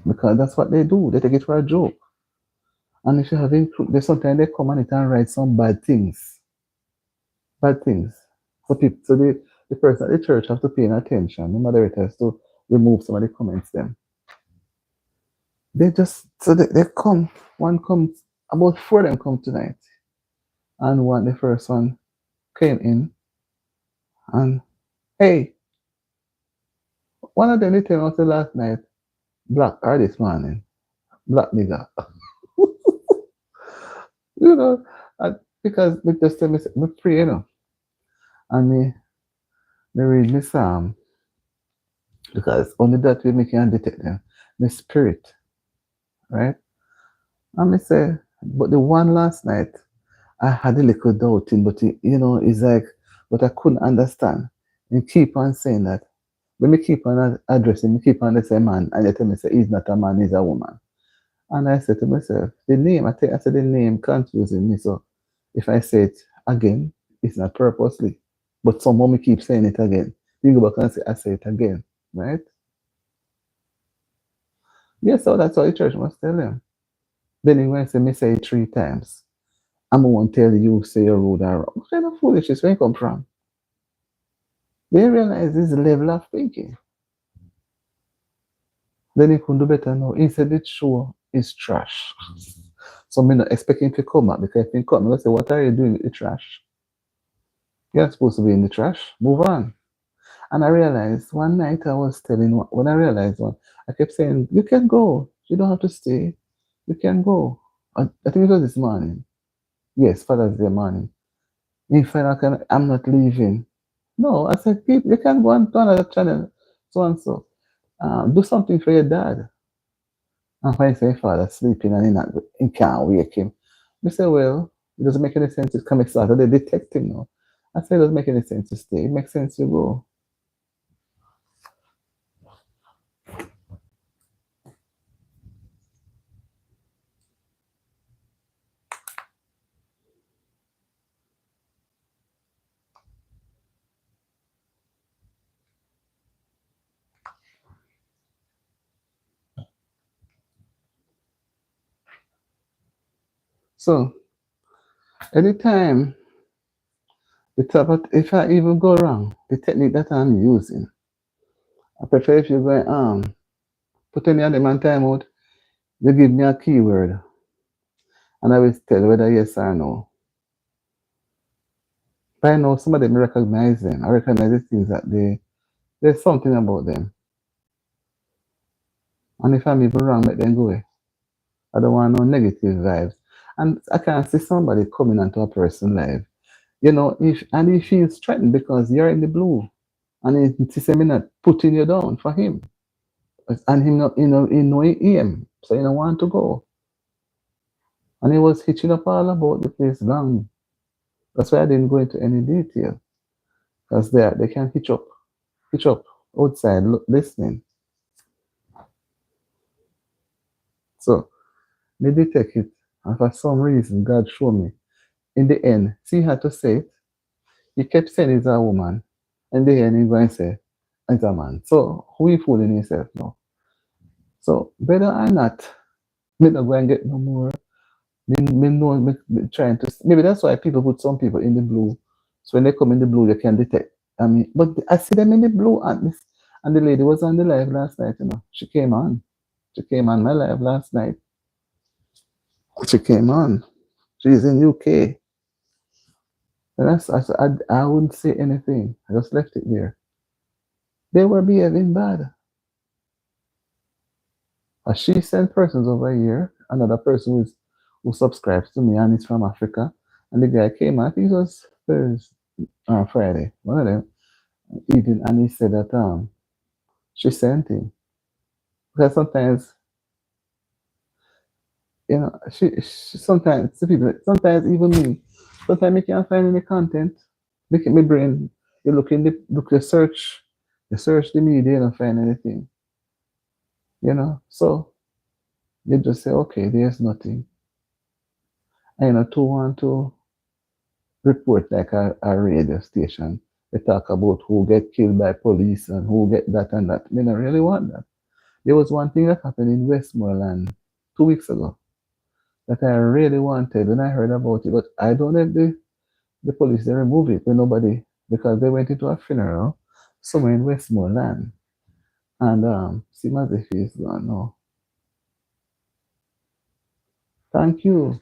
Speaker 1: because that's what they do. They take it for a joke. And if you have they sometimes they come on it and write some bad things. Bad things. So people, so the person at the church have to pay attention. The moderator has to remove some of the comments them. They just so they come. One comes about four of them come tonight. And the first one came in and hey, one of them they tell us the last night, black or this morning, black nigga. You know, because me just tell me pray, you know, and me read me psalm because only that way me can detect them, the spirit, right? And me say, but the one last night I had a little doubting, but it's like, but I couldn't understand. And keep on saying that. When me keep on addressing, me keep on the same man, and they tell me say he's not a man, he's a woman. And I said to myself, the name, I said the name confusing me. So if I say it again, it's not purposely. But someone me keep saying it again. You go back and say, I say it again. Right? Yes, so that's what the church must tell them. Then he went to me say it 3 times. I'm going to tell you, say you're rude or wrong. What kind of foolishness where you come from? They realize this level of thinking. Then he couldn't do better now. He said the show is trash. So I'm not expecting him to come back because if he come, I'm going to say, what are you doing with the trash? You're supposed to be in the trash. Move on. And I realized one night when I realized one, I kept saying, you can go. You don't have to stay. You can go. I think it was this morning. Yes, Father's Day morning. In fact, I'm not leaving. No, I said, you can go on to another channel, so and so. Do something for your dad. And when I say father sleeping and he can't wake him, we say, well, it doesn't make any sense to come start. They detect him now. I say it doesn't make any sense to stay. It makes sense to go. So anytime if I even go wrong, the technique that I'm using, I prefer if you're going put any of them on timeout, you give me a keyword and I will tell whether yes or no. By now some of them recognize them. I recognize the things that there's something about them. And if I'm even wrong, let them go away. I don't want no negative vibes. And I can see somebody coming onto a person live. If he feels threatened because you're in the blue and he say me not putting you down for him. And him not, he know him. So he don't want to go. And he was hitching up all about the place long. That's why I didn't go into any detail. Because they can hitch up outside listening. So me detect it. And for some reason God showed me. In the end, see he had to say it. He kept saying he's a woman. And the end he's going to say it's a man. So who you fooling yourself now? So better or not, me not go and get no more. Me trying to maybe that's why people put some people in the blue. So when they come in the blue, they can detect I mean, but I see them in the blue, and the lady was on the live last night. She came on. She came on my live last night. She came on. She's in UK. And I wouldn't say anything. I just left it there. They were behaving bad. She sent persons over here, another person who subscribes to me and is from Africa. And the guy came, I think it was Thursday or Friday, one of them, eating, and he said that she sent him. Because sometimes, she sometimes the people, sometimes even me, sometimes you can't find any content. Look at my brain, you look in you search the media, you don't find anything. So you just say, okay, there's nothing. And to want to report like a radio station. They talk about who get killed by police and who get that and that. I don't really want that. There was one thing that happened in Westmoreland 2 weeks ago that I really wanted when I heard about it, but I don't know if the police they remove it with nobody because they went into a funeral somewhere in Westmoreland. And see my is gone now. Thank you.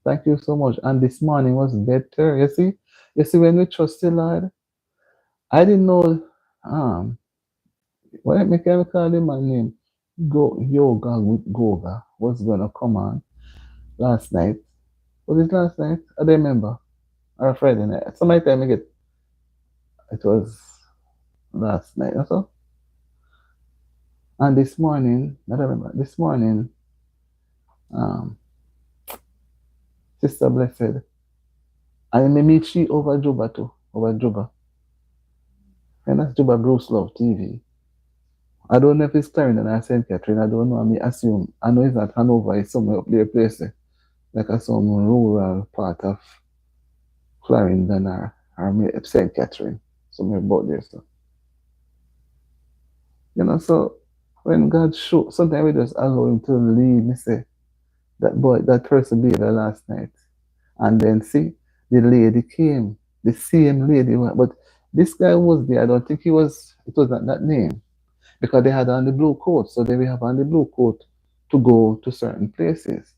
Speaker 1: Thank you so much. And this morning was better. You see, when we trust the Lord, I didn't know what me can call him my name. Yoga with Goga was gonna come on last night. Was it last night? I don't remember. Or Friday night. Somebody tell me it was last night or so. And this morning, I don't remember. This morning, um, Sister Blessed, and me meet she over Juba too, over Juba. And that's Juba Bruce Love TV. I don't know if it's Clarendon or St. Catherine. I don't know. I mean, assume. I know it's not Hanover. It's somewhere up there, place like some rural part of Clarendon or St. Catherine, somewhere about there. So when God show, sometimes we just allow him to lead. Me say that person be there last night, and then see the lady came, the same lady, but this guy was there. I don't think it was not that name because they had on the blue coat, so they will have on the blue coat to go to certain places.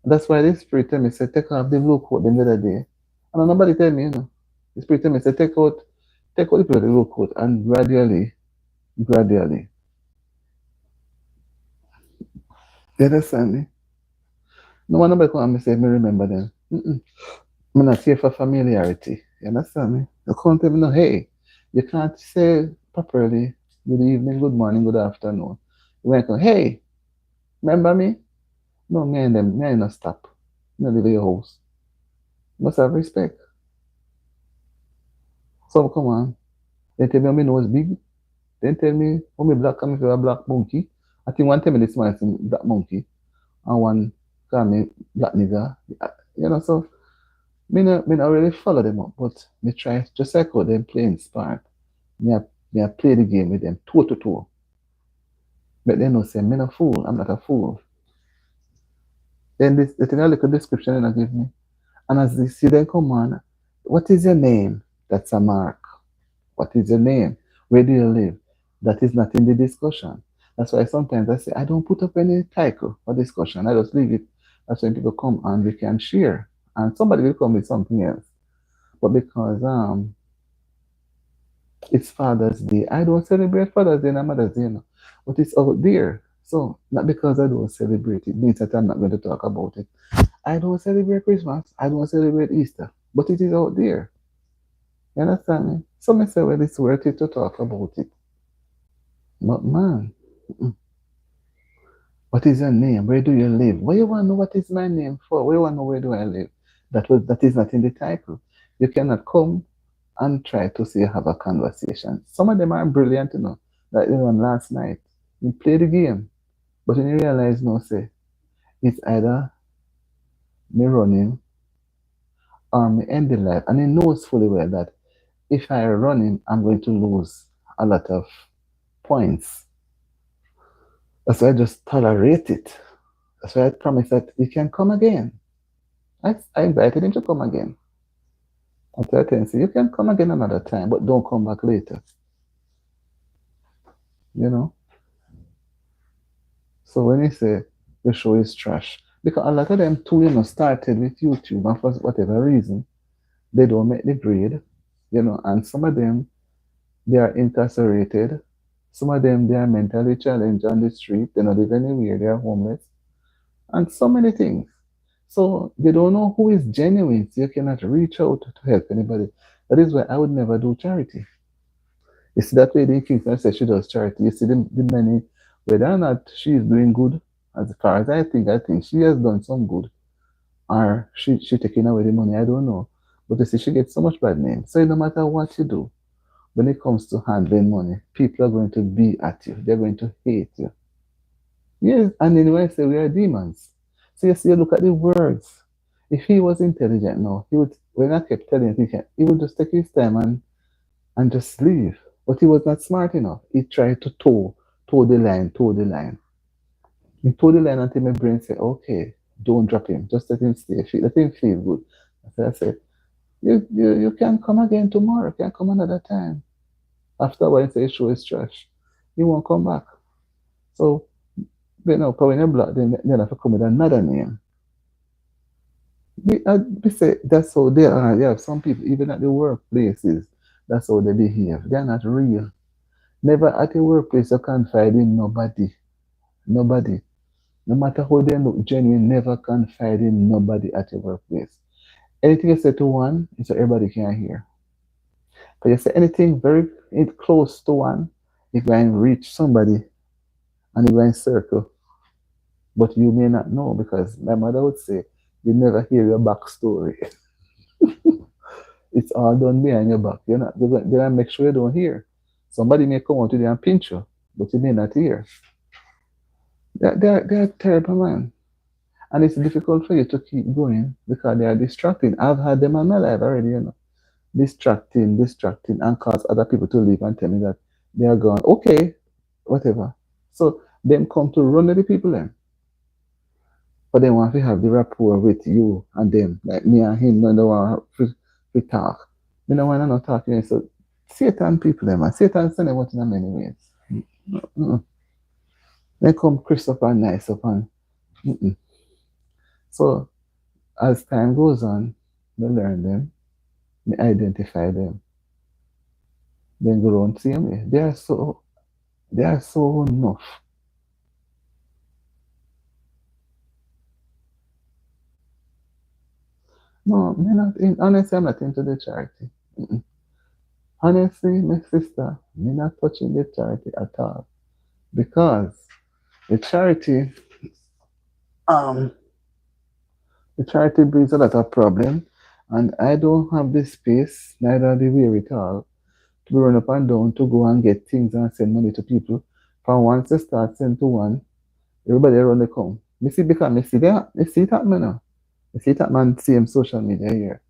Speaker 1: That's why the spirit tell me say take off the blue coat the other day, and nobody tell me, the spirit tell me say take out the blue coat, and gradually, you understand me? No one nobody come and say me remember them. I'm not here for familiarity. You understand me? You can't tell me no, hey, you can't say properly good evening, good morning, good afternoon. You might go, hey, remember me? No, me and them, me and no stop. Me leave your house. You must have respect. So come on. They tell me my nose big. They tell me how me black come if you're a black monkey. I think one tell me this man is black monkey. And one call me black nigga. So me not really follow them up, but me try just like how them playing smart. Me I play the game with them toe to toe. But they know say me not fool. I'm not a fool. Then the thing I look at the description they give me. And as they see them come on, what is your name? That's a mark. What is your name? Where do you live? That is not in the discussion. That's why sometimes I say I don't put up any title for discussion. I just leave it. That's when people come and we can share. And somebody will come with something else. But because it's Father's Day, I don't celebrate Father's Day and Mother's Day, but it's out there. So not because I don't celebrate it means that I'm not going to talk about it. I don't celebrate Christmas. I don't celebrate Easter, but it is out there. You understand me? Some say, well, it's worth it to talk about it. But man, what is your name? Where do you live? Why you want to know what is my name for? Why you want to know where do I live? That is not in the title. You cannot come and try to say have a conversation. Some of them are brilliant, like the one last night. You play the game, but when you realize no, say it's either me running or me end the life, and he knows fully well that if I run him, I'm going to lose a lot of points. That's why I just tolerate it. That's why I promise that he can come again. I invited him to come again. I tell you, say, you can come again another time, but don't come back later. You know? So when you say the show is trash, because a lot of them too, started with YouTube and for whatever reason, they don't make the grade, and some of them they are incarcerated, some of them they are mentally challenged on the street, they don't live anywhere, they are homeless, and so many things. So they don't know who is genuine, so you cannot reach out to help anybody. That is why I would never do charity. You see that lady in Kingston says she does charity. You see the many, whether or not she is doing good, as far as I think she has done some good. Or she taking away the money, I don't know. But you see, she gets so much bad name. So no matter what you do, when it comes to handling money, people are going to be at you. They're going to hate you. Yes, and then when I say we are demons. So you see, you look at the words. If he was intelligent now, he would, when I kept telling him, he would just take his time and just leave. But he was not smart enough. He tried to toe the line. He told the line until my brain said, okay, don't drop him. Just let him stay. Let him feel good. I said, you can come again tomorrow. You can come another time. After a while, you say, show is trash. He won't come back. So, when you block, then have to come with another name. We say that's how they are. You have some people, even at the workplaces, that's how they behave. They're not real. Never at the workplace you confide in nobody. Nobody. No matter how they look genuine, never confide in nobody at your workplace. Anything you say to one, it's so everybody can hear. But you say anything very close to one, it can reach somebody and it can circle. But you may not know because my mother would say, you never hear your backstory. It's all done behind your back. They're gonna make sure you don't hear. Somebody may come out to you and pinch you, but you may not hear. They're terrible, man. And it's difficult for you to keep going because they are distracting. I've had them in my life already. Distracting, and cause other people to leave and tell me that they are gone. Okay, whatever. So them come to run the people then. But they want to have the rapport with you and them, like me and him, no, they want to talk. You know when I'm not talking, so Satan people them, and Satan send them out in many ways. Mm-mm. They come Christopher nice up and so as time goes on, we learn them, we identify them, then go on same way. They are so enough. No, me not in, honestly, I'm not into the charity. Mm-mm. Honestly, my sister, me not touching the charity at all. Because the charity, um, the charity brings a lot of problem, and I don't have the space, neither the wherewithal, to run up and down to go and get things and send money to people. From once you start send to one, everybody around the come. Me see because me see that man now. Me see that man same social media here.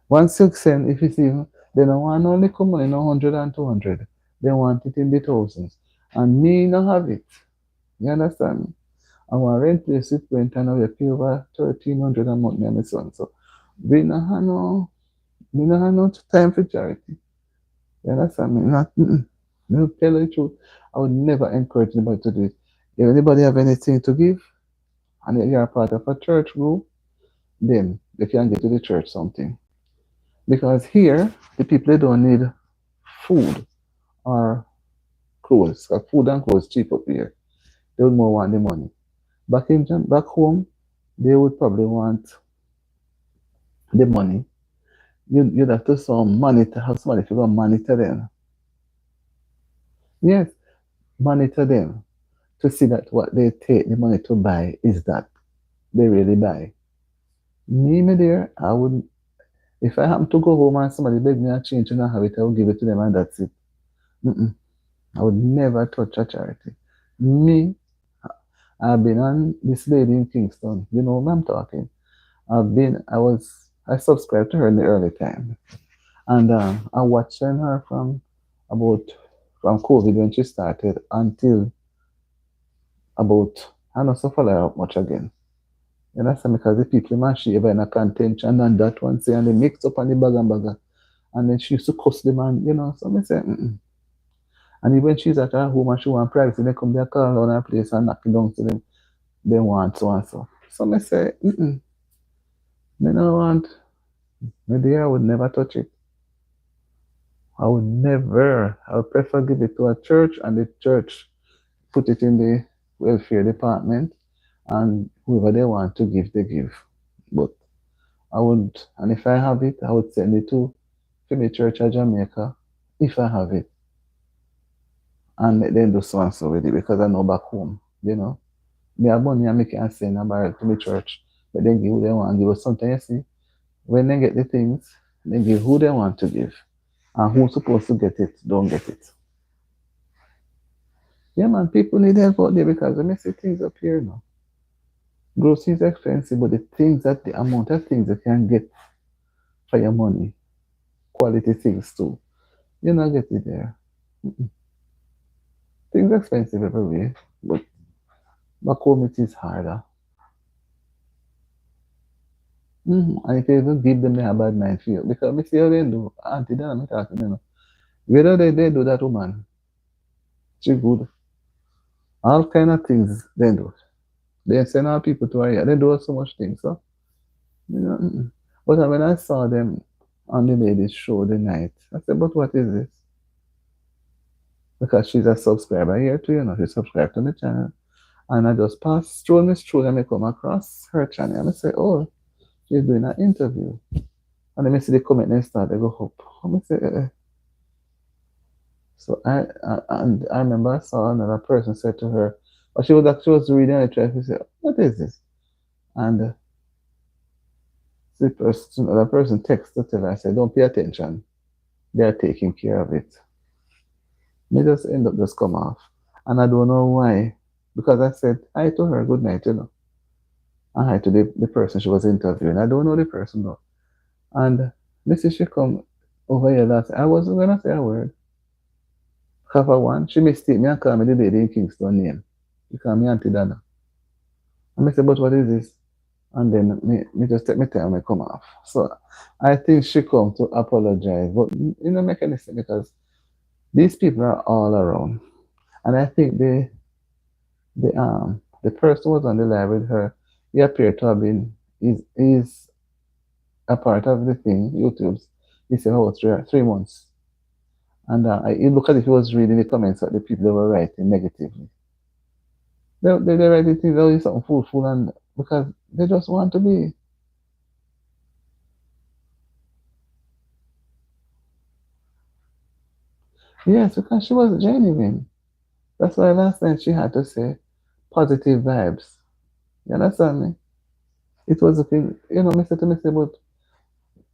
Speaker 1: Once you send, if you see, they don't want only come money, no 100 and 200. They want it in the thousands. And me not have it. You understand me? I want rent place with rent and I pay over 1,300 a month, me and my son. So we not have no, we not have no time for charity. You understand me? Not, no, tell you the truth. I would never encourage anybody to do it. If anybody have anything to give and you are part of a church group, then they can get to the church something. Because here, the people they don't need food or clothes. 'Cause food and clothes cheap up here. They would more want the money. Back home, they would probably want the money. You'd have to have somebody to go monitor them. Yes, monitor them to see that what they take the money to buy is that they really buy. Me there, I would if I happen to go home and somebody beg me a change and I have it, I will give it to them and that's it. Mm-mm. I would never touch a charity. Me, I've been on this lady in Kingston. You know who I'm talking. I subscribed to her in the early time. And I watched her about, from COVID when she started until about, I don't know, so follow her up much again. You understand? Because the people man she ever in a contention and that one say and they mix up on the bag and bagger. And then she used to cuss the man, you know. So I say, mm-mm. And even when she's at her home and she want privacy, they come there call on her place and knocking down to them. They want so and so. So I say, mm-mm. Me no want. Me there, I would never touch it. I would never. I would prefer give it to a church and the church put it in the welfare department and whoever they want to give, they give. But I would, and if I have it, I would send it to the Church of Jamaica if I have it. And then do so and so with it because I know back home, you know. Me have money and me can send a barrel to my church. But then give who they want. Give us sometimes, you see, when they get the things, they give who they want to give. And who's supposed to get it, don't get it. Yeah, man, people need help out there because when I see things up here now, groceries are expensive, but the things that the amount of things you can get for your money, quality things too, you not get it there. Mm-mm. Things are expensive everywhere, but back home it is harder. And if you even give them a bad mind feel, because me see how they do, Auntie Dana, me talking, you know. Whether they do that woman, she good. All kind of things they do. They send our people to her, yeah, they do so much things, so, you know. But when I saw them on the ladies show the night, I said, but what is this? Because she's a subscriber here too, you know, she subscribed to the channel. And I just passed through Miss True and I come across her channel and I say, oh, she's doing an interview. And then I see the comment and start, they go up. And I say, eh. So I remember I saw another person said to her, but she was reading and I tried to say, what is this? And another person texted to tell her, I said, don't pay attention. They are taking care of it. They just end up just come off. And I don't know why. Because I said hi to her, good night, you know. And hi to the person she was interviewing. I don't know the person though. And Mrs. she come over here last. I wasn't gonna say a word. Cover one, she mistake me and call me the lady in Kingston name. She call me Auntie Dana. And I said, but what is this? And then me just take my time and come off. So I think she come to apologize. But you know make any sense because these people are all around. And I think the person was on the live with her, he appeared to have been is a part of the thing, YouTube's. He said, oh, 3 months. And it looked as if he was reading the comments that the people that were writing negatively. They writing things that is something foolful and because they just want to be. Yes, because she was genuine. That's why last night she had to say positive vibes. You understand me? It was a thing, you know, Mr. to Mr. But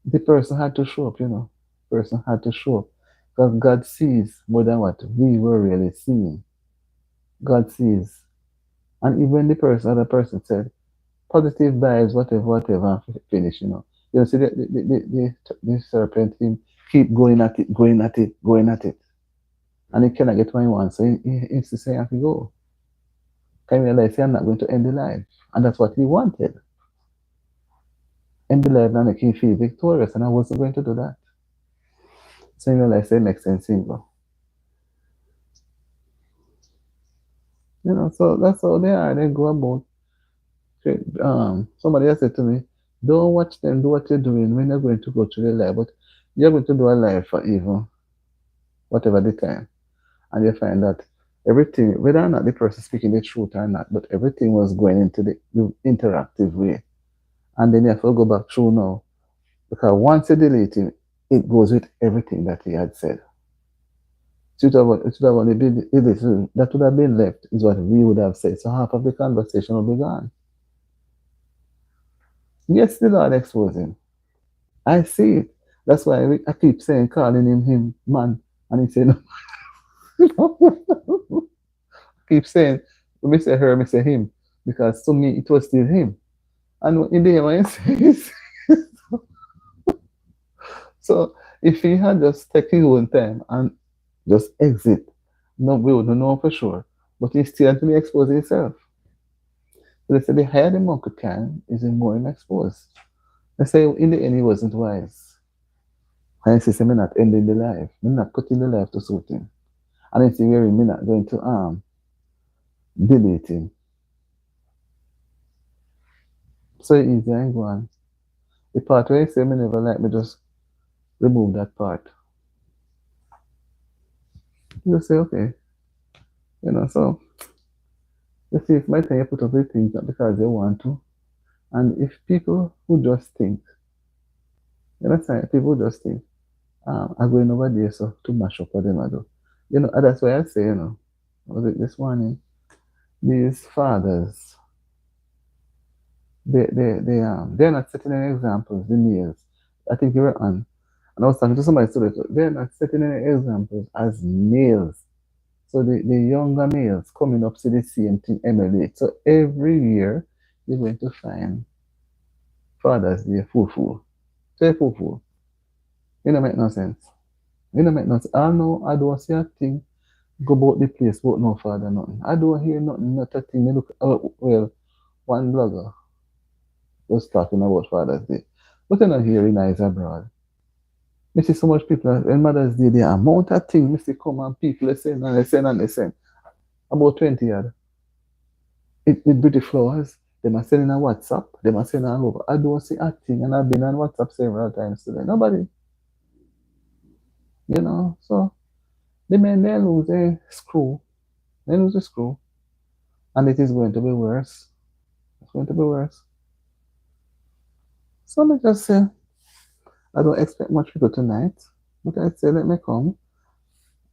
Speaker 1: the person had to show up, you know. Person had to show up. Because God sees more than what we were really seeing. God sees. And even other person said, positive vibes, whatever, and finish, you know. You see, the serpent, him keep going at it, going at it, going at it. And he cannot get what he wants. So he insists saying, I have to go. Can you realize I'm not going to end the life? And that's what he wanted. End the life and make him feel victorious. And I wasn't going to do that. So you realize it makes sense simple. You know, so that's how they are. They go about. Somebody else said to me, don't watch them do what you're doing when you're going to go to the live, but you're going to do a live for even whatever the time. And you find that everything, whether or not the person speaking the truth or not, but everything was going into the interactive way. And then you have to go back through now. Because once you delete it, it goes with everything that he had said. It would have only been that would have been left is what we would have said. So half of the conversation will be gone. Yes, the Lord exposed him. I see it. That's why I keep saying, calling him man. And he said, no. Keep saying, when I say her, I say him. Because to me, it was still him. And in the end, when I say so if he had just taken his own time and just exit, no, we wouldn't know for sure. But he still had to be exposed himself. So they say the higher the monkey can, is the more him exposed. They say in the end he wasn't wise. And he says, I'm not ending the life. I'm not putting the life to suit him. And it's where me not going to delete him. So easy and go on. The part where he say me never like me just remove that part. You say, okay. So you see if my time you put up the things not because they want to. And if people who just think, you understand, people who just think, I'm going over there so to mash up what them I do. That's why I say, was it this morning? These fathers, they're not setting any examples, the males. I think you were on. And I was talking to somebody today, so they're not setting any examples as males. So the younger males coming up to the same thing emulate. So every year you're going to find fathers they foo-foo. Say foo-foo. It don't make no sense. It don't make no sense. I know I don't see a thing go about the place but no father nothing. I don't hear nothing, not a thing. They look well, one blogger was talking about Father's Day. But you're not hearing eyes abroad. I see so much people when Mother's Day, the amount of things I see come and people they saying and they saying and they saying. About 20 yard. It with beauty flowers. They are sending a WhatsApp. They are sending all over. I don't see a thing and I've been on WhatsApp several times today. Nobody. So the men they lose a screw. They lose a screw. And it is going to be worse. It's going to be worse. So let me just say I don't expect much people tonight. But I say let me come.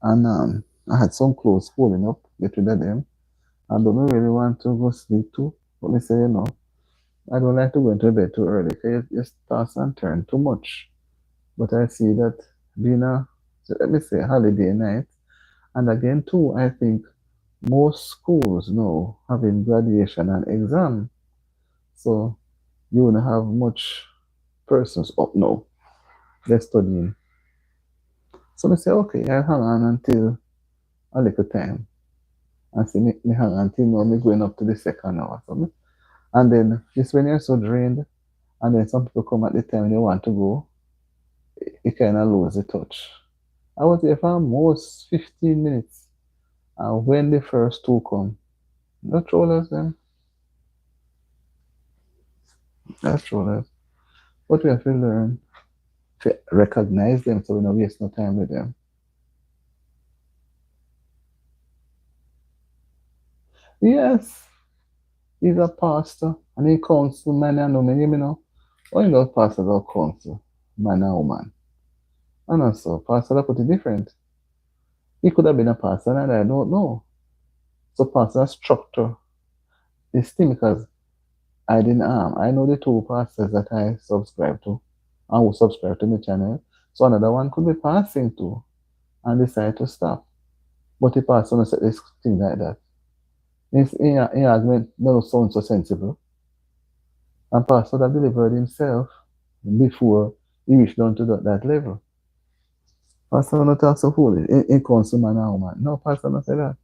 Speaker 1: And I had some clothes folding up, get rid of them. I don't really want to go sleep too. But me say, I don't like to go into bed too early because you toss and turn too much. But I see that being so let me say, holiday night. And again, too, I think most schools now having graduation and exam. So you won't have much persons up now. They're studying. So I say, okay, I'll hang on until a little time. And say, me hang on until now, me going up to the second hour. And then, just when you're so drained, and then some people come at the time they want to go, you kind of lose the touch. I was there for almost 15 minutes. And when the first two come, no trollers them. That's trollers. But we have to learn to recognize them so we don't waste no time with them. Yes, he's a pastor and he counsel man and woman, you know. Why you know pastors are counsel man and woman? And also, pastor that put it different. He could have been a pastor and I don't know. So pastor structure this thing because I didn't I know the two pastors that I subscribe to and who subscribe to the channel. So another one could be passing to and decide to stop. But the pastor not set this thing like that. In argument no sound so sensible. And pastor that delivered himself before he reached down to that level. Pastor not talk so foolish. In counsel man and woman. No, pastor not say that.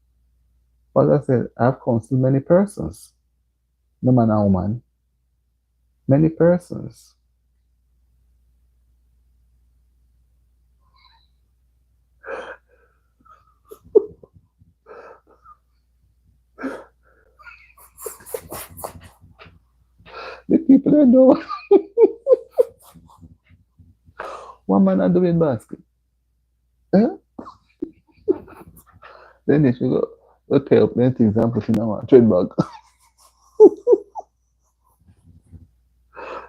Speaker 1: Pastor said, I've counseled many persons. No man and woman. Many persons. The people don't know. One man are doing basket. Huh? Then they should go tear up them things and put in our trade bag.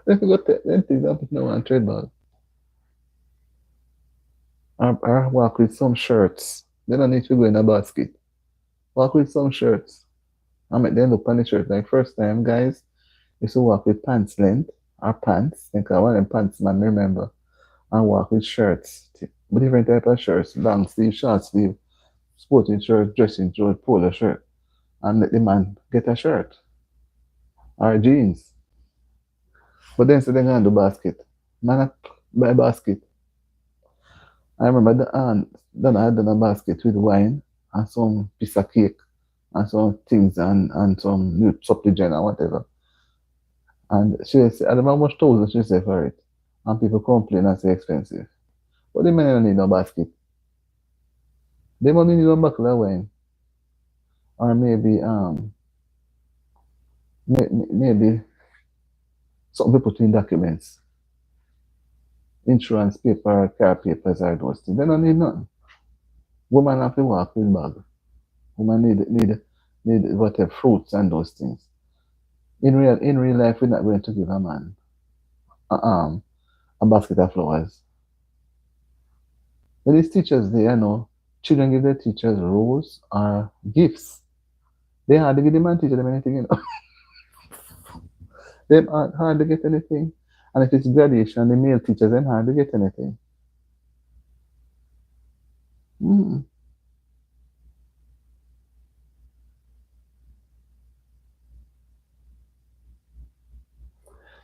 Speaker 1: They should go tear them things and put in our trade bag. Or walk with some shirts. They don't need to go in a basket. Walk with some shirts. I make them look on the shirt. Like first time, guys, used to walk with pants length or pants. Think I want them pants, man, remember. And walk with shirts. Different type of shirts. Long sleeve, short sleeve, sporting shirt, dressing shirt, polo shirt. And let the man get a shirt. Or jeans. But then so they're gonna do basket. Man buy basket. I remember the aunt that I had done a basket with wine and some piece of cake. and some things and some new supplement and whatever. And she said, I don't know how much thousand she said for it. And people complain and say expensive. But the men don't need no basket. They only need one bottle of wine. Or maybe maybe something to put in documents. Insurance paper, car papers, or those things. They don't need nothing. Woman have to walk with bag. Woman need whatever fruits and those things. In real life, we're not going to give a man a, um a basket of flowers. But these teachers, they children give their teachers rose or gifts. They hardly give the man teacher them anything. They hardly get anything. And if it's graduation, the male teachers them hardly get anything. Mm.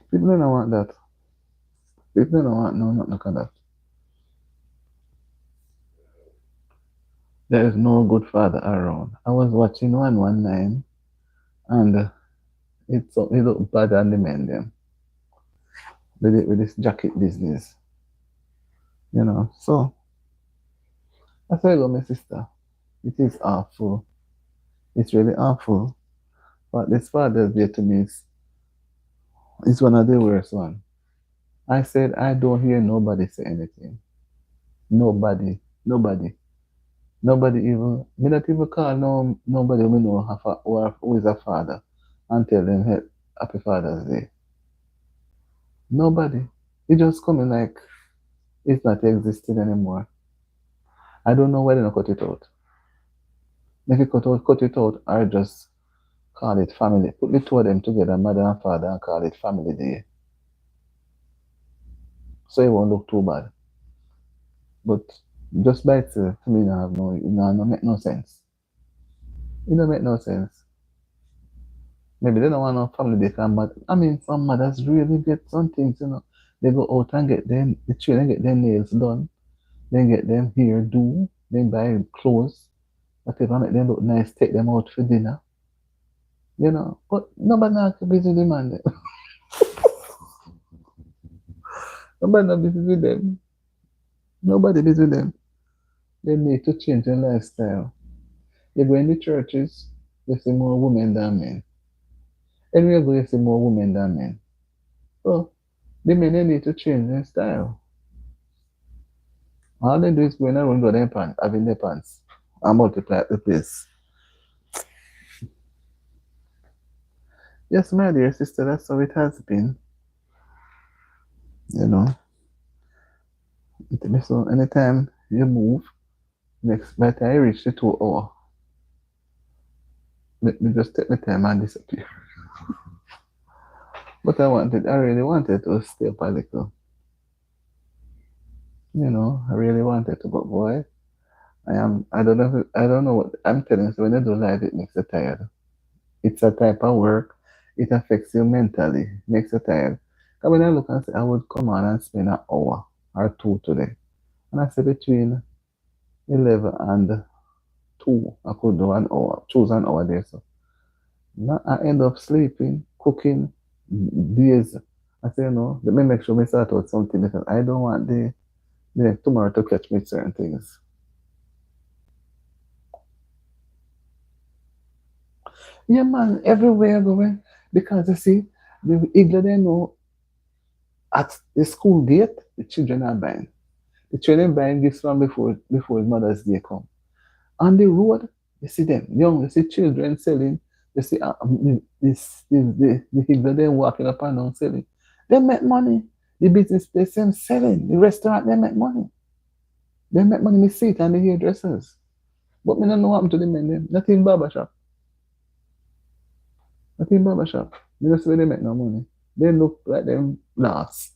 Speaker 1: People don't want that. People don't want no nothing like that. There is no good father around. I was watching 119 and it looked bad on the men them with this jacket business. So I said, go, my sister. It is awful. It's really awful. But this Father's Day to me is one of the worst one. I said I don't hear nobody say anything. Nobody. Nobody. Nobody even me not even call nobody we know who is a father and tell them hey, happy Father's Day. Nobody. It just coming like it's not existing anymore. I don't know why they don't cut it out. If you cut it out, or just call it family. Put the two of them together, mother and father, and call it family day. So it won't look too bad. But just by itself, to me, no make no sense. It don't make no sense. Maybe they don't want no family day come, but I mean, some mothers really get some things. They go out and get them, the children get their nails done, then get them hair do, then buy clothes, whatever, make them look nice, take them out for dinner. But nobody not busy with the man. Nobody not busy with them. Nobody busy with them. They need to change their lifestyle. You go in the churches, you see more women than men. Anywhere you go, you see more women than men. So the men they need to change their style. All they do is go in around with their pants, having their pants, and multiply the place. Yes, my dear sister, that's how it has been. You know. So anytime you move, next by the time you reach the 2 hour, let me just take my time and disappear. But I really wanted to stay up a little. I really wanted to, but boy, I don't know what I'm telling you. So when you do live, it makes you tired. It's a type of work. It affects you mentally, makes you tired. Because when I look and say I would come on and spend an hour or two today, and I say between 11 and 2, I could do an hour, choose an hour there. So now I end up sleeping, cooking, days. I say, let me make sure we start out something because I don't want the tomorrow to catch me certain things. Yeah, man, everywhere going. Because you see, the eagle they know at the school gate, the children are buying. The children buying gifts from before Mother's Day come. On the road, you see them young, you see children selling, you see the eagle they walking up and down selling. They make money. The business place them selling. The restaurant they make money. They make money. Me see it and the hairdressers. But me don't know what happened to the men them. Not in barber shop. Not in barber shop. Me just where they make no money. They look like them last.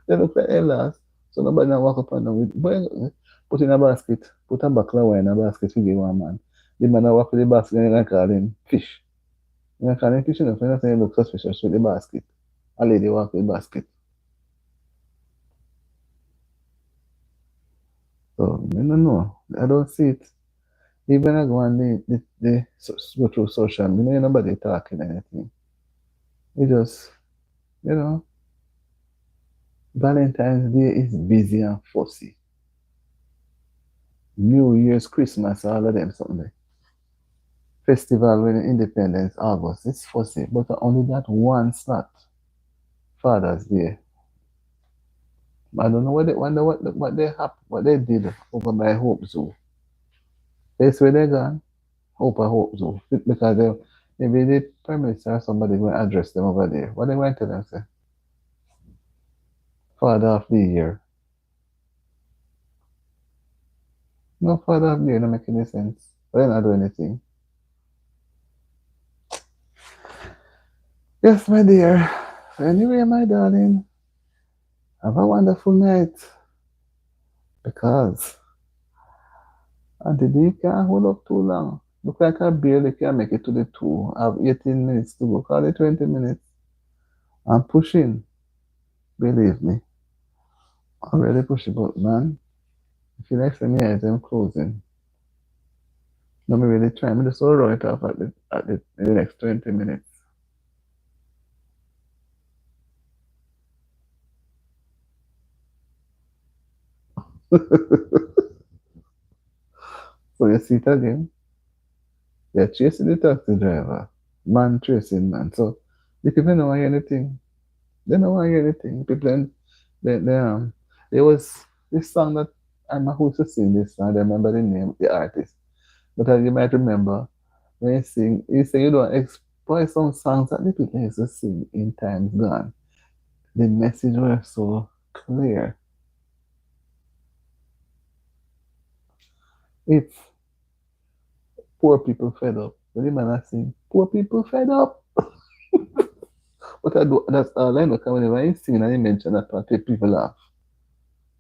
Speaker 1: They look like them last. So nobody now walk up and down with put in a basket, put a baklava in a basket to give one man. The man walk with the basket and I call him fish. And I call him fish enough, and I say he look suspicious with the basket. A lady walk with the basket. So I don't know. I don't see it. Even I go on go through social media, nobody talking anything. It just, you know, Valentine's Day is busy and fussy. New Year's, Christmas, all of them something. Festival when Independence, August, it's fussy. But only that one slot, Father's Day. I don't know what they did over by Hope Zoo. That's where they gone. Hope Zoo. Because they maybe the prime minister or somebody going to address them over there. What they going to tell them say? Father of the year. No father of the year, don't make any sense. They not do anything. Yes, my dear. Anyway, my darling, have a wonderful night. Because Auntie D can't hold up too long. Look like I barely can make it to the two. I have 18 minutes to go. Call it 20 minutes. I'm pushing. Believe me. I'm really pushing, but man, if you like me, I'm closing. Let me really try. I'm just so run it off in the next 20 minutes. So you see it again. They're chasing the taxi driver. Man chasing man. So the people don't want anything. They don't want anything. People there was this song that I'm who used to sing this song. I don't remember the name of the artist. But as you might remember, when you say you don't exploit some songs that the people used to sing in times gone. The message was so clear. It's poor people fed up. When the man I sing, poor people fed up. But I do that's all I know because whenever I sing and I mention that part, people laugh.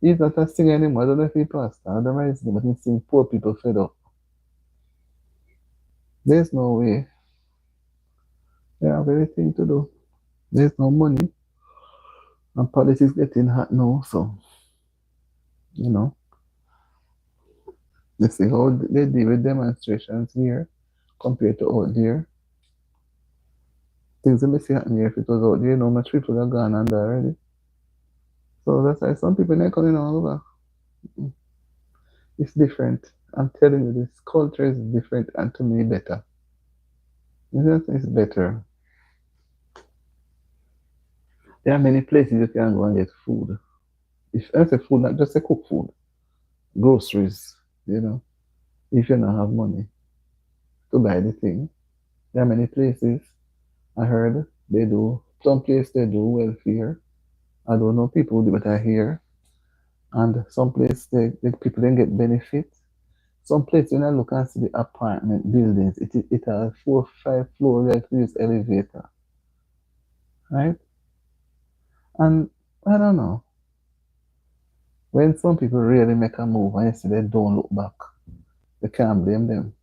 Speaker 1: He's not a singer anymore. I don't know if he passed. I don't know his name, but he sing poor people fed up. There's no way. They have anything to do. There's no money. And politics getting hot now, so you know. You see how they deal with demonstrations here compared to out there. Things that may see happen here if it was out there, you know much people are gone and already. So that's why some people not coming over. It's different. I'm telling you, this culture is different and to me better. It's better. There are many places you can go and get food. If I say food, not just say cook food, groceries, you know, if you don't have money to buy the thing. There are many places I heard they do, some places they do welfare. I don't know people do, but I hear. And some places the people then get benefits. Some places when I look and see the apartment buildings, it has 4 or 5 floors like this elevator, right? And I don't know. When some people really make a move and you see they don't look back, you can't blame them.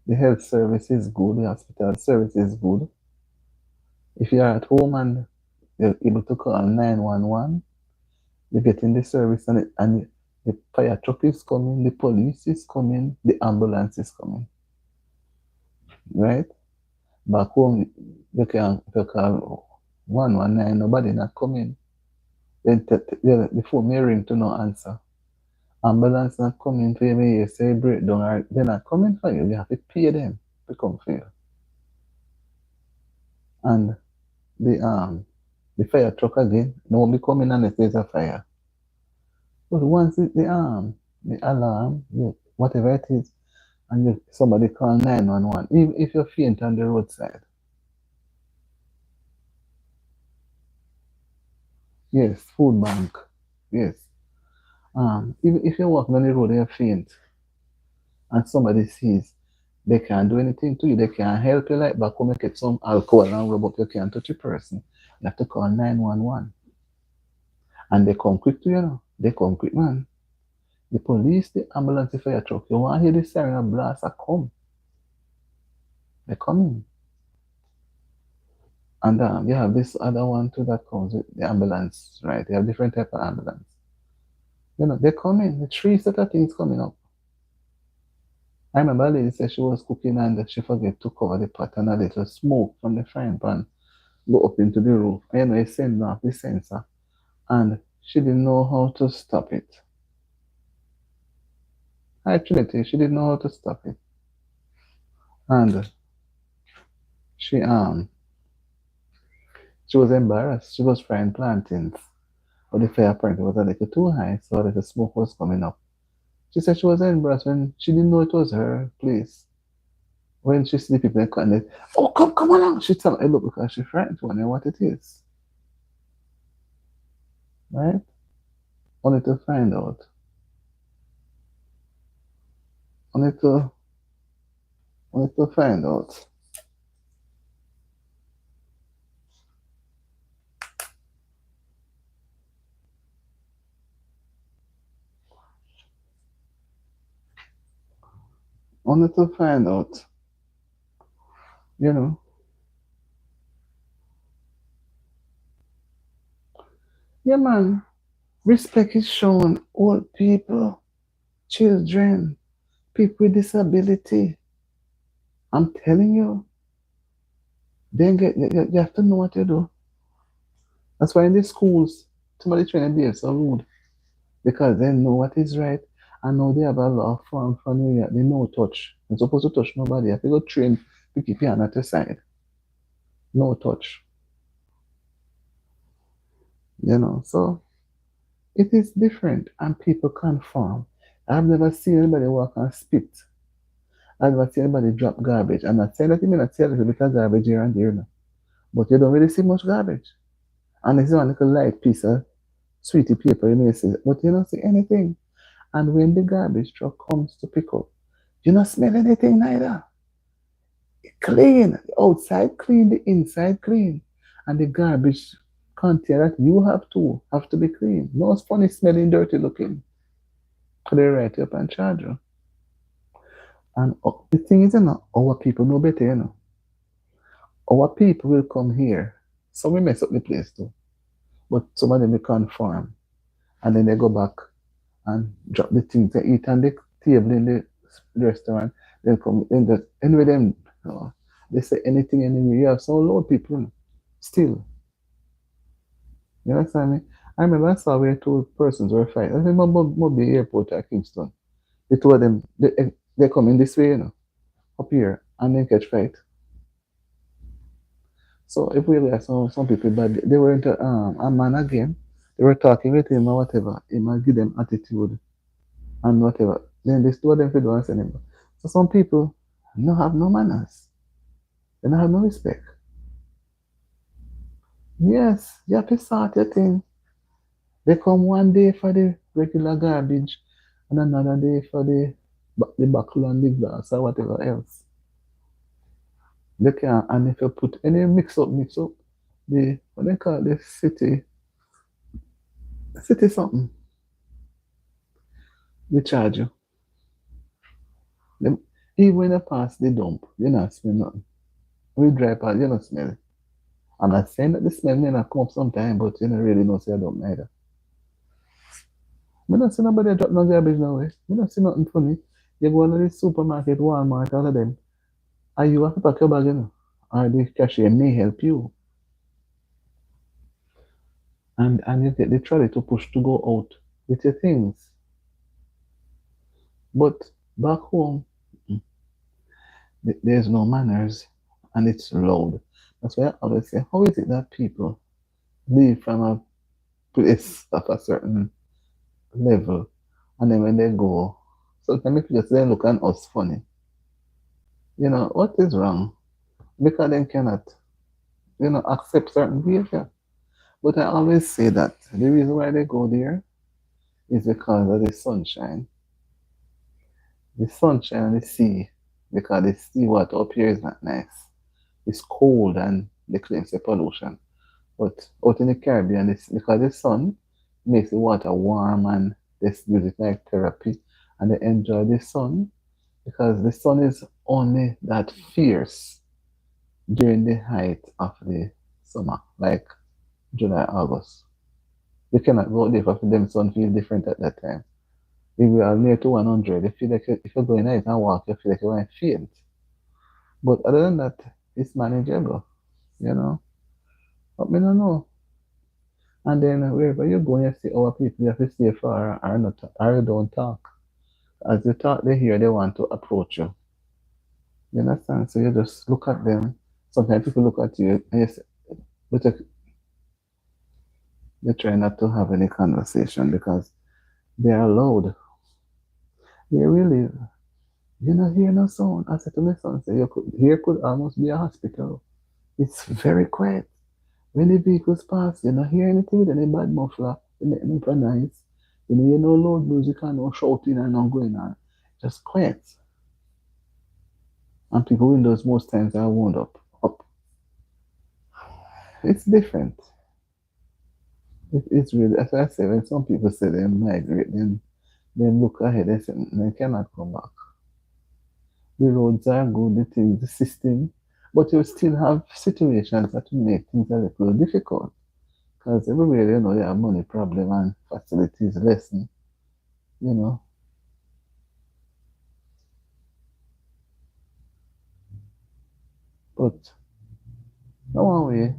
Speaker 1: The health service is good, the hospital service is good. If you're at home and you're able to call 911, you're getting the service and the fire truck is coming, the police is coming, the ambulance is coming, right? Back home, you call 119, nobody not coming. Then the phone may ring to no answer. Ambulance not coming for you say breakdown, or they're not coming for you. You have to pay them to come for you. And the fire truck again, no one be coming unless there's a fire. But once the alarm, whatever it is, and somebody call 911, even if you're faint on the roadside. Yes, food bank. Yes. Even if you're walking on the road and you're faint, and somebody sees, they can't do anything to you. They can't help you like back home, you get some alcohol and rub up, you can't touch a person. You have to call 911. And they come quick to you know. They come quick, man. The police, the ambulance, the fire truck, you want to hear the siren blast, I come. They're coming. And you have this other one too that comes with the ambulance, right? You have different type of ambulance. You know, they're coming. The 3 set of things coming up. I remember a lady said she was cooking and she forget to cover the pot and a little smoke from the frying pan go up into the roof. And you know, it sent off the sensor. And she didn't know how to stop it. Actually, she didn't know how to stop it. And she she was embarrassed. She was frying plantains. But the fire apparently was a little too high, so a little smoke was coming up. She said she was embarrassed when she didn't know it was her place. When she see the people in the oh, come along. She tell her, look, because she frightened to know what it is. Right? Only to find out. Only to, only to find out. Only to find out. You know. Yeah, man. Respect is shown old people, children, people with disability. I'm telling you, then you have to know what you do. That's why in the schools, somebody trying to be so rude because they know what is right. I know they have a law from New York. They no touch. You're supposed to touch nobody. If you go train, you keep your hand at your side. No touch. You know, so it is different and people conform. I've never seen anybody walk and spit. I've never seen anybody drop garbage. I'm not saying that you may not see a little bit of garbage here and there, no. But you don't really see much garbage. And it's one little light piece of sweetie paper, you may see, but you don't see anything. And when the garbage truck comes to pick up, you don't smell anything neither. Clean. The outside clean, the inside clean. And the garbage container that you have to be clean. No funny smelling, dirty looking. They write you up and charge you. And the thing is, you know, our people know better, you know. Our people will come here. Some will mess up the place too. But some of them will conform. And then they go back and drop the things they eat on the table in the restaurant. Then come in the anyway them they say anything anyway. You have some low people still. You understand me? I remember I saw where two persons were fighting. I remember Mobile Airport at Kingston. The two of them they come in this way, you know, up here and then catch fight. So if we have some people but they were into a man again, they were talking with him or whatever, he might give them attitude and whatever. Then they two of them don't answer anymore. So some people don't have no manners. They don't have no respect. Yes, you have to sort your thing. They come one day for the regular garbage and another day for the buckle and the glass or whatever else. They can and if you put any mix up the what they call the city something, they charge you. Them, even when you pass the dump, you not smell nothing. When you drive past, you not smell it. I'm not saying that the smell may not come up sometime, but you don't really know say I don't either. We don't see nobody drop no garbage now way. We don't see nothing funny. You go to the supermarket, Walmart, all of them. Are you have to pack your bag, you know? Or the cashier may help you. And you get the trolley to push to go out with your things. But back home, there's no manners and it's loud. That's why I always say, how is it that people leave from a place of a certain level and then when they go, sometimes people just they look at us funny. You know, what is wrong? Because they cannot, accept certain behavior. But I always say that the reason why they go there is because of the sunshine. The sunshine and the sea, because the sea water up here is not nice. It's cold and they claim say pollution. But out in the Caribbean, because the sun makes the water warm and they use it like therapy and they enjoy the sun because the sun is only that fierce during the height of the summer, like July, August. You cannot go there for them sun feel different at that time. If we are near to 100, you feel like if you're going out and walk, you feel like you're going to faint. But other than that, it's manageable, you know. But me don't know. And then wherever you go, you see our people, you have to stay far or not, or you don't talk. As you talk, they hear they want to approach you. You understand? So you just look at them. Sometimes people look at you and you say, but they try not to have any conversation because they are loud. They really, you know, hear no sound. I said to my son, say, here could almost be a hospital. It's very quiet. When the vehicles pass, you don't hear anything with any bad muffler. They make them for nice. You know loud music and no shouting and no going on. Just quiet. And people windows most times are wound up. It's different. It's really, as I say, when some people say they migrate, then look ahead and say, they cannot come back. The roads are good, the system, but you still have situations that will make things a little difficult. Because everywhere, you know, they have money problem and facilities lessen, you know. But no one way.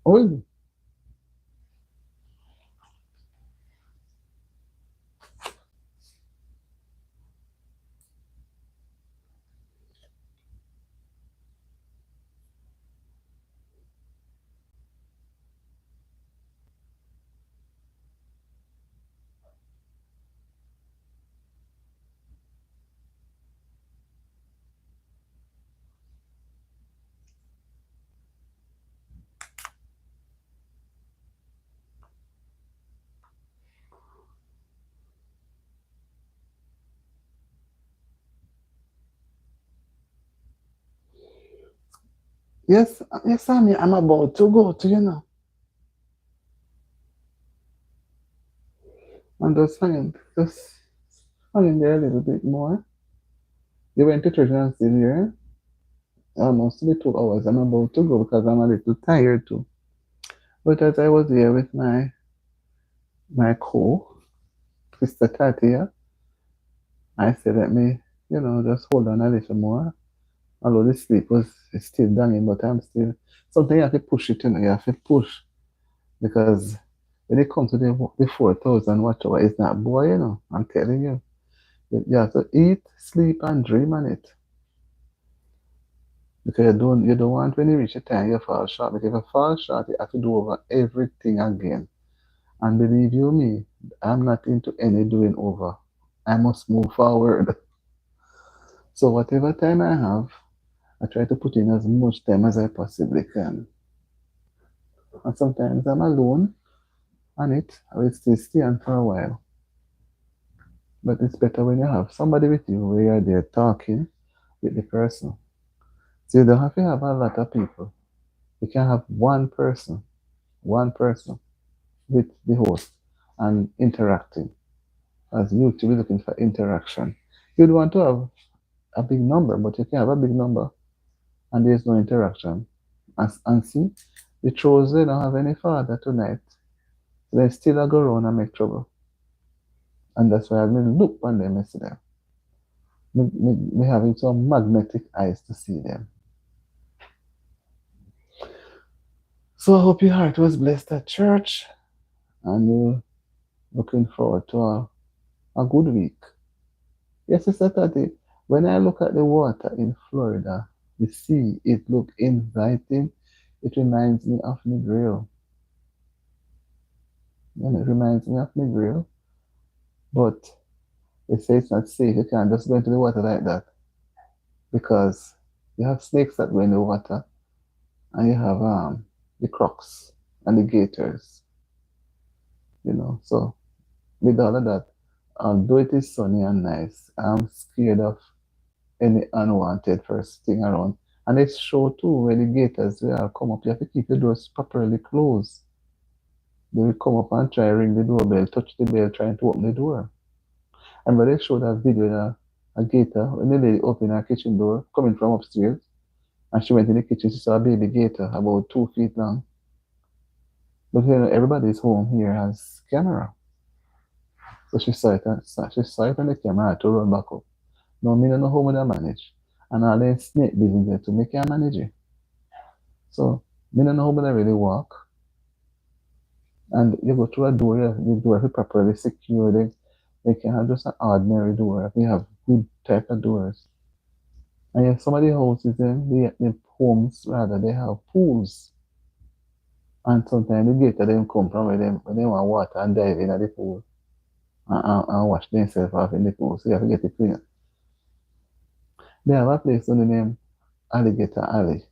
Speaker 1: Oh, yes, yes, I'm about to go to, you know. And just hanging there a little bit more. You went to church and still here. Almost be 2 hours. I'm about to go because I'm a little tired too. But as I was here with my sister Tatia, I said, let me, just hold on a little more. Although the sleep was still dying, but I'm still, something you have to push it, you have to push. Because when it comes to the 4,000 watch hour, it's not boy, I'm telling you. You have to eat, sleep, and dream on it. Because you don't want when you reach a time you fall short. Because if you fall short, you have to do over everything again. And believe you me, I'm not into any doing over. I must move forward. So whatever time I have, I try to put in as much time as I possibly can. And sometimes I'm alone on it. I will still stay on for a while. But it's better when you have somebody with you where you're there talking with the person. So you don't have to have a lot of people. You can have one person with the host and interacting. As you to be looking for interaction. You'd want to have a big number, but you can have a big number and there's no interaction. And see, the trolls they don't have any father tonight. So they still go around and make trouble. And that's why I mean look on them and see them. Me having some magnetic eyes to see them. So I hope your heart was blessed at church and you're looking forward to a good week. Yes, Sister Tati, when I look at the water in Florida, the sea, it look inviting. It reminds me of my grill. It reminds me of my grill. But they say it's not safe. You can't just go into the water like that because you have snakes that go in the water and you have the crocs and the gators. So with all of that, although it is sunny and nice, I'm scared of any unwanted first thing around. And it's show too where the gators will come up. You have to keep the doors properly closed. They will come up and try ring the doorbell, touch the bell, trying to open the door. And when they showed that video, a gator, when the lady opened her kitchen door, coming from upstairs, and she went in the kitchen, she saw a baby gator about 2 feet long. But everybody's home here has camera. So she saw it and she saw it on the camera, had to run back up. No, me don't know how I manage. And all them snake business there to make you manage it. So me don't know how I really walk. And you go through a door, the door is properly secured. They can have just an ordinary door. We have good type of doors. And if some of the houses, the homes rather, they have pools. And sometimes the gator them come from when they want water and dive in at the pool and wash themselves off in the pool. So you have to get it clean. They have a place on the name Alligator Alley.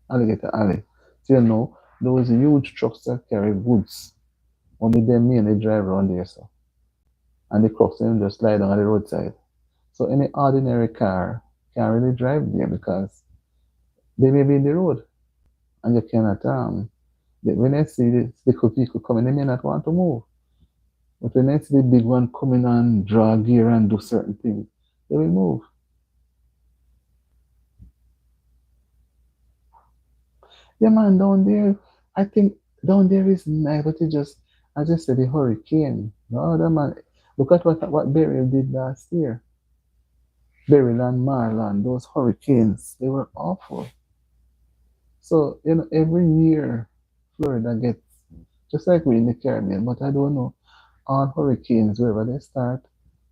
Speaker 1: Alligator Alley. So you know, those huge trucks that carry goods, only them mainly drive around there. So. And the trucks them just lie down at the roadside. So any ordinary car can't really drive there because they may be in the road and you cannot when they see the little vehicle coming, they may not want to move. But when they see the big one coming and draw gear and do certain things, they will move. Yeah, man, down there, I think down there is nice, but it just, I just said the hurricane. No, other man, look at what Beryl did last year. Beryl and Marlon, those hurricanes, they were awful. So, every year Florida gets, just like we in the Caribbean, but I don't know, all hurricanes, wherever they start,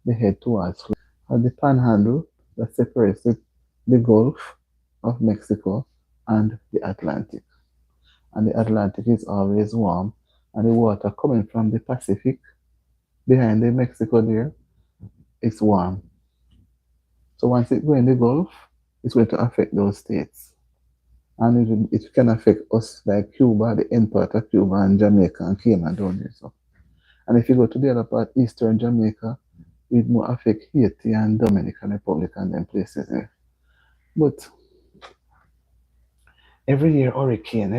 Speaker 1: they head towards Florida. And the panhandle that separates the Gulf of Mexico and the Atlantic. And the Atlantic is always warm, and the water coming from the Pacific behind the Mexico there is warm. So once it goes in the Gulf, it's going to affect those states. And it can affect us like Cuba, the end part of Cuba and Jamaica and Cayman down there. So. And if you go to the other part, eastern Jamaica, it will affect Haiti and Dominican Republic and them places there. But every year hurricane.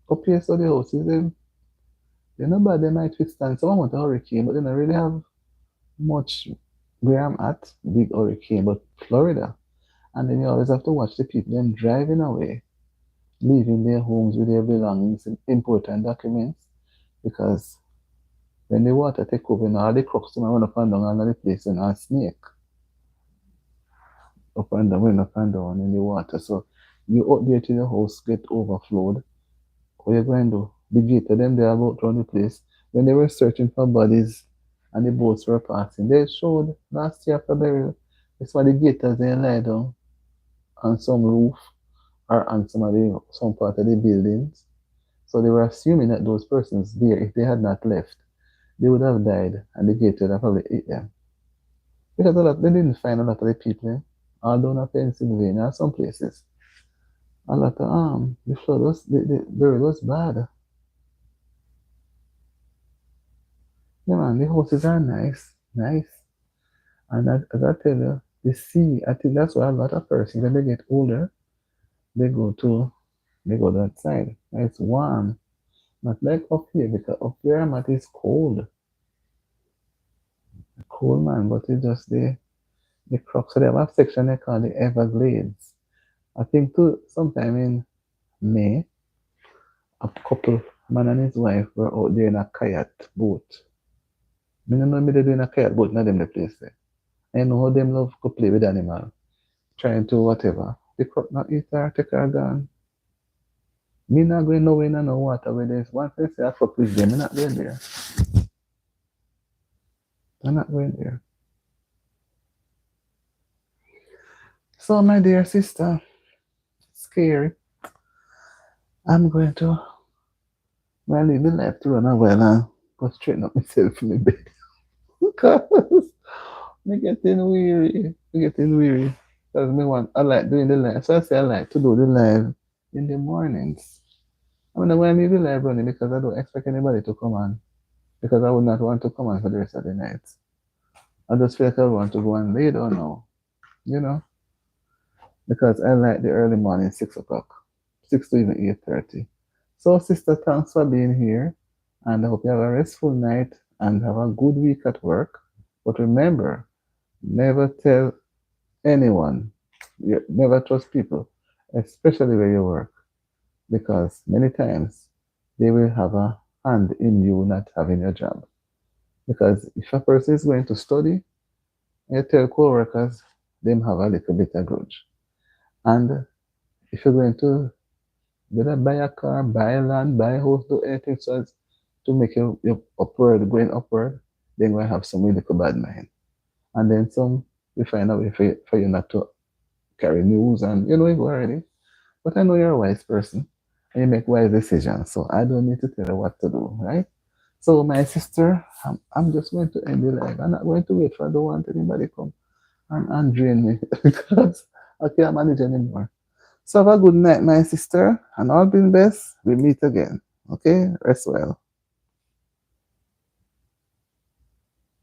Speaker 1: Up here, so the houses, they're not bad, they might withstand some amount of hurricane, but they don't really have much where I'm at, big hurricane, but Florida. And then you always have to watch the people them driving away, leaving their homes with their belongings and important documents, because when the water take over, all the crooks them run up and down all the place and a snake. Up and down in the water. So you out there till the house get overflowed. What you going to do? The gator them there about around the place. When they were searching for bodies and the boats were passing, they showed last year after burial. That's why the gators they lie down on some roof or on some part of the buildings. So they were assuming that those persons there, if they had not left, they would have died and the gator would probably ate them. Because they didn't find a lot of the people, all down in Pennsylvania, some places. A lot of the flood was the burial was bad. Yeah, man, the houses are nice. And as I tell you, the sea, I think that's why a lot of persons, when they get older, they go that side. It's warm. Not like up here, because up here it is cold. Cold, man, but it's just the crux. So they have a section they call the Everglades. I think too, sometime in May, a couple, man and his wife, were out there in a kayak boat. I don't know if they're doing a kayak boat, not them the place there. I know how them love to play with animal, trying to whatever. The crop not eat her, take her gone. Me not going nowhere in no water where there's once they say I fuck with them, I'm not going there. I'm not going there. So my dear sister, scary. I'm going to leave the life to run a while and go straighten up myself in the bed. Because I'm getting weary. Because I like doing the live. So I say I like to do the live in the mornings. I'm not going to leave the live running because I don't expect anybody to come on. Because I would not want to come on for the rest of the night. I just feel like I want to go and lay down now. Because I like the early morning, 6 o'clock. 6 to even 8:30. So sister, thanks for being here. And I hope you have a restful night and have a good week at work. But remember, never tell anyone. Never trust people, especially where you work. because many times they will have a hand in you not having a job. Because if a person is going to study, you tell co-workers, them have a little bit of grudge. And if you're going to whether buy a car, buy land, buy a house, do anything so as to make you upward, going upward, then going to have some really bad mind. And then some, we find a way for you not to carry news and you know it already. But I know you're a wise person and you make wise decisions. So I don't need to tell you what to do, right? So my sister, I'm just going to end the live. I'm not going to wait for I don't want anybody come and drain me because I can't manage anymore. So have a good night, my sister, and all been best. We meet again. Okay? Rest well.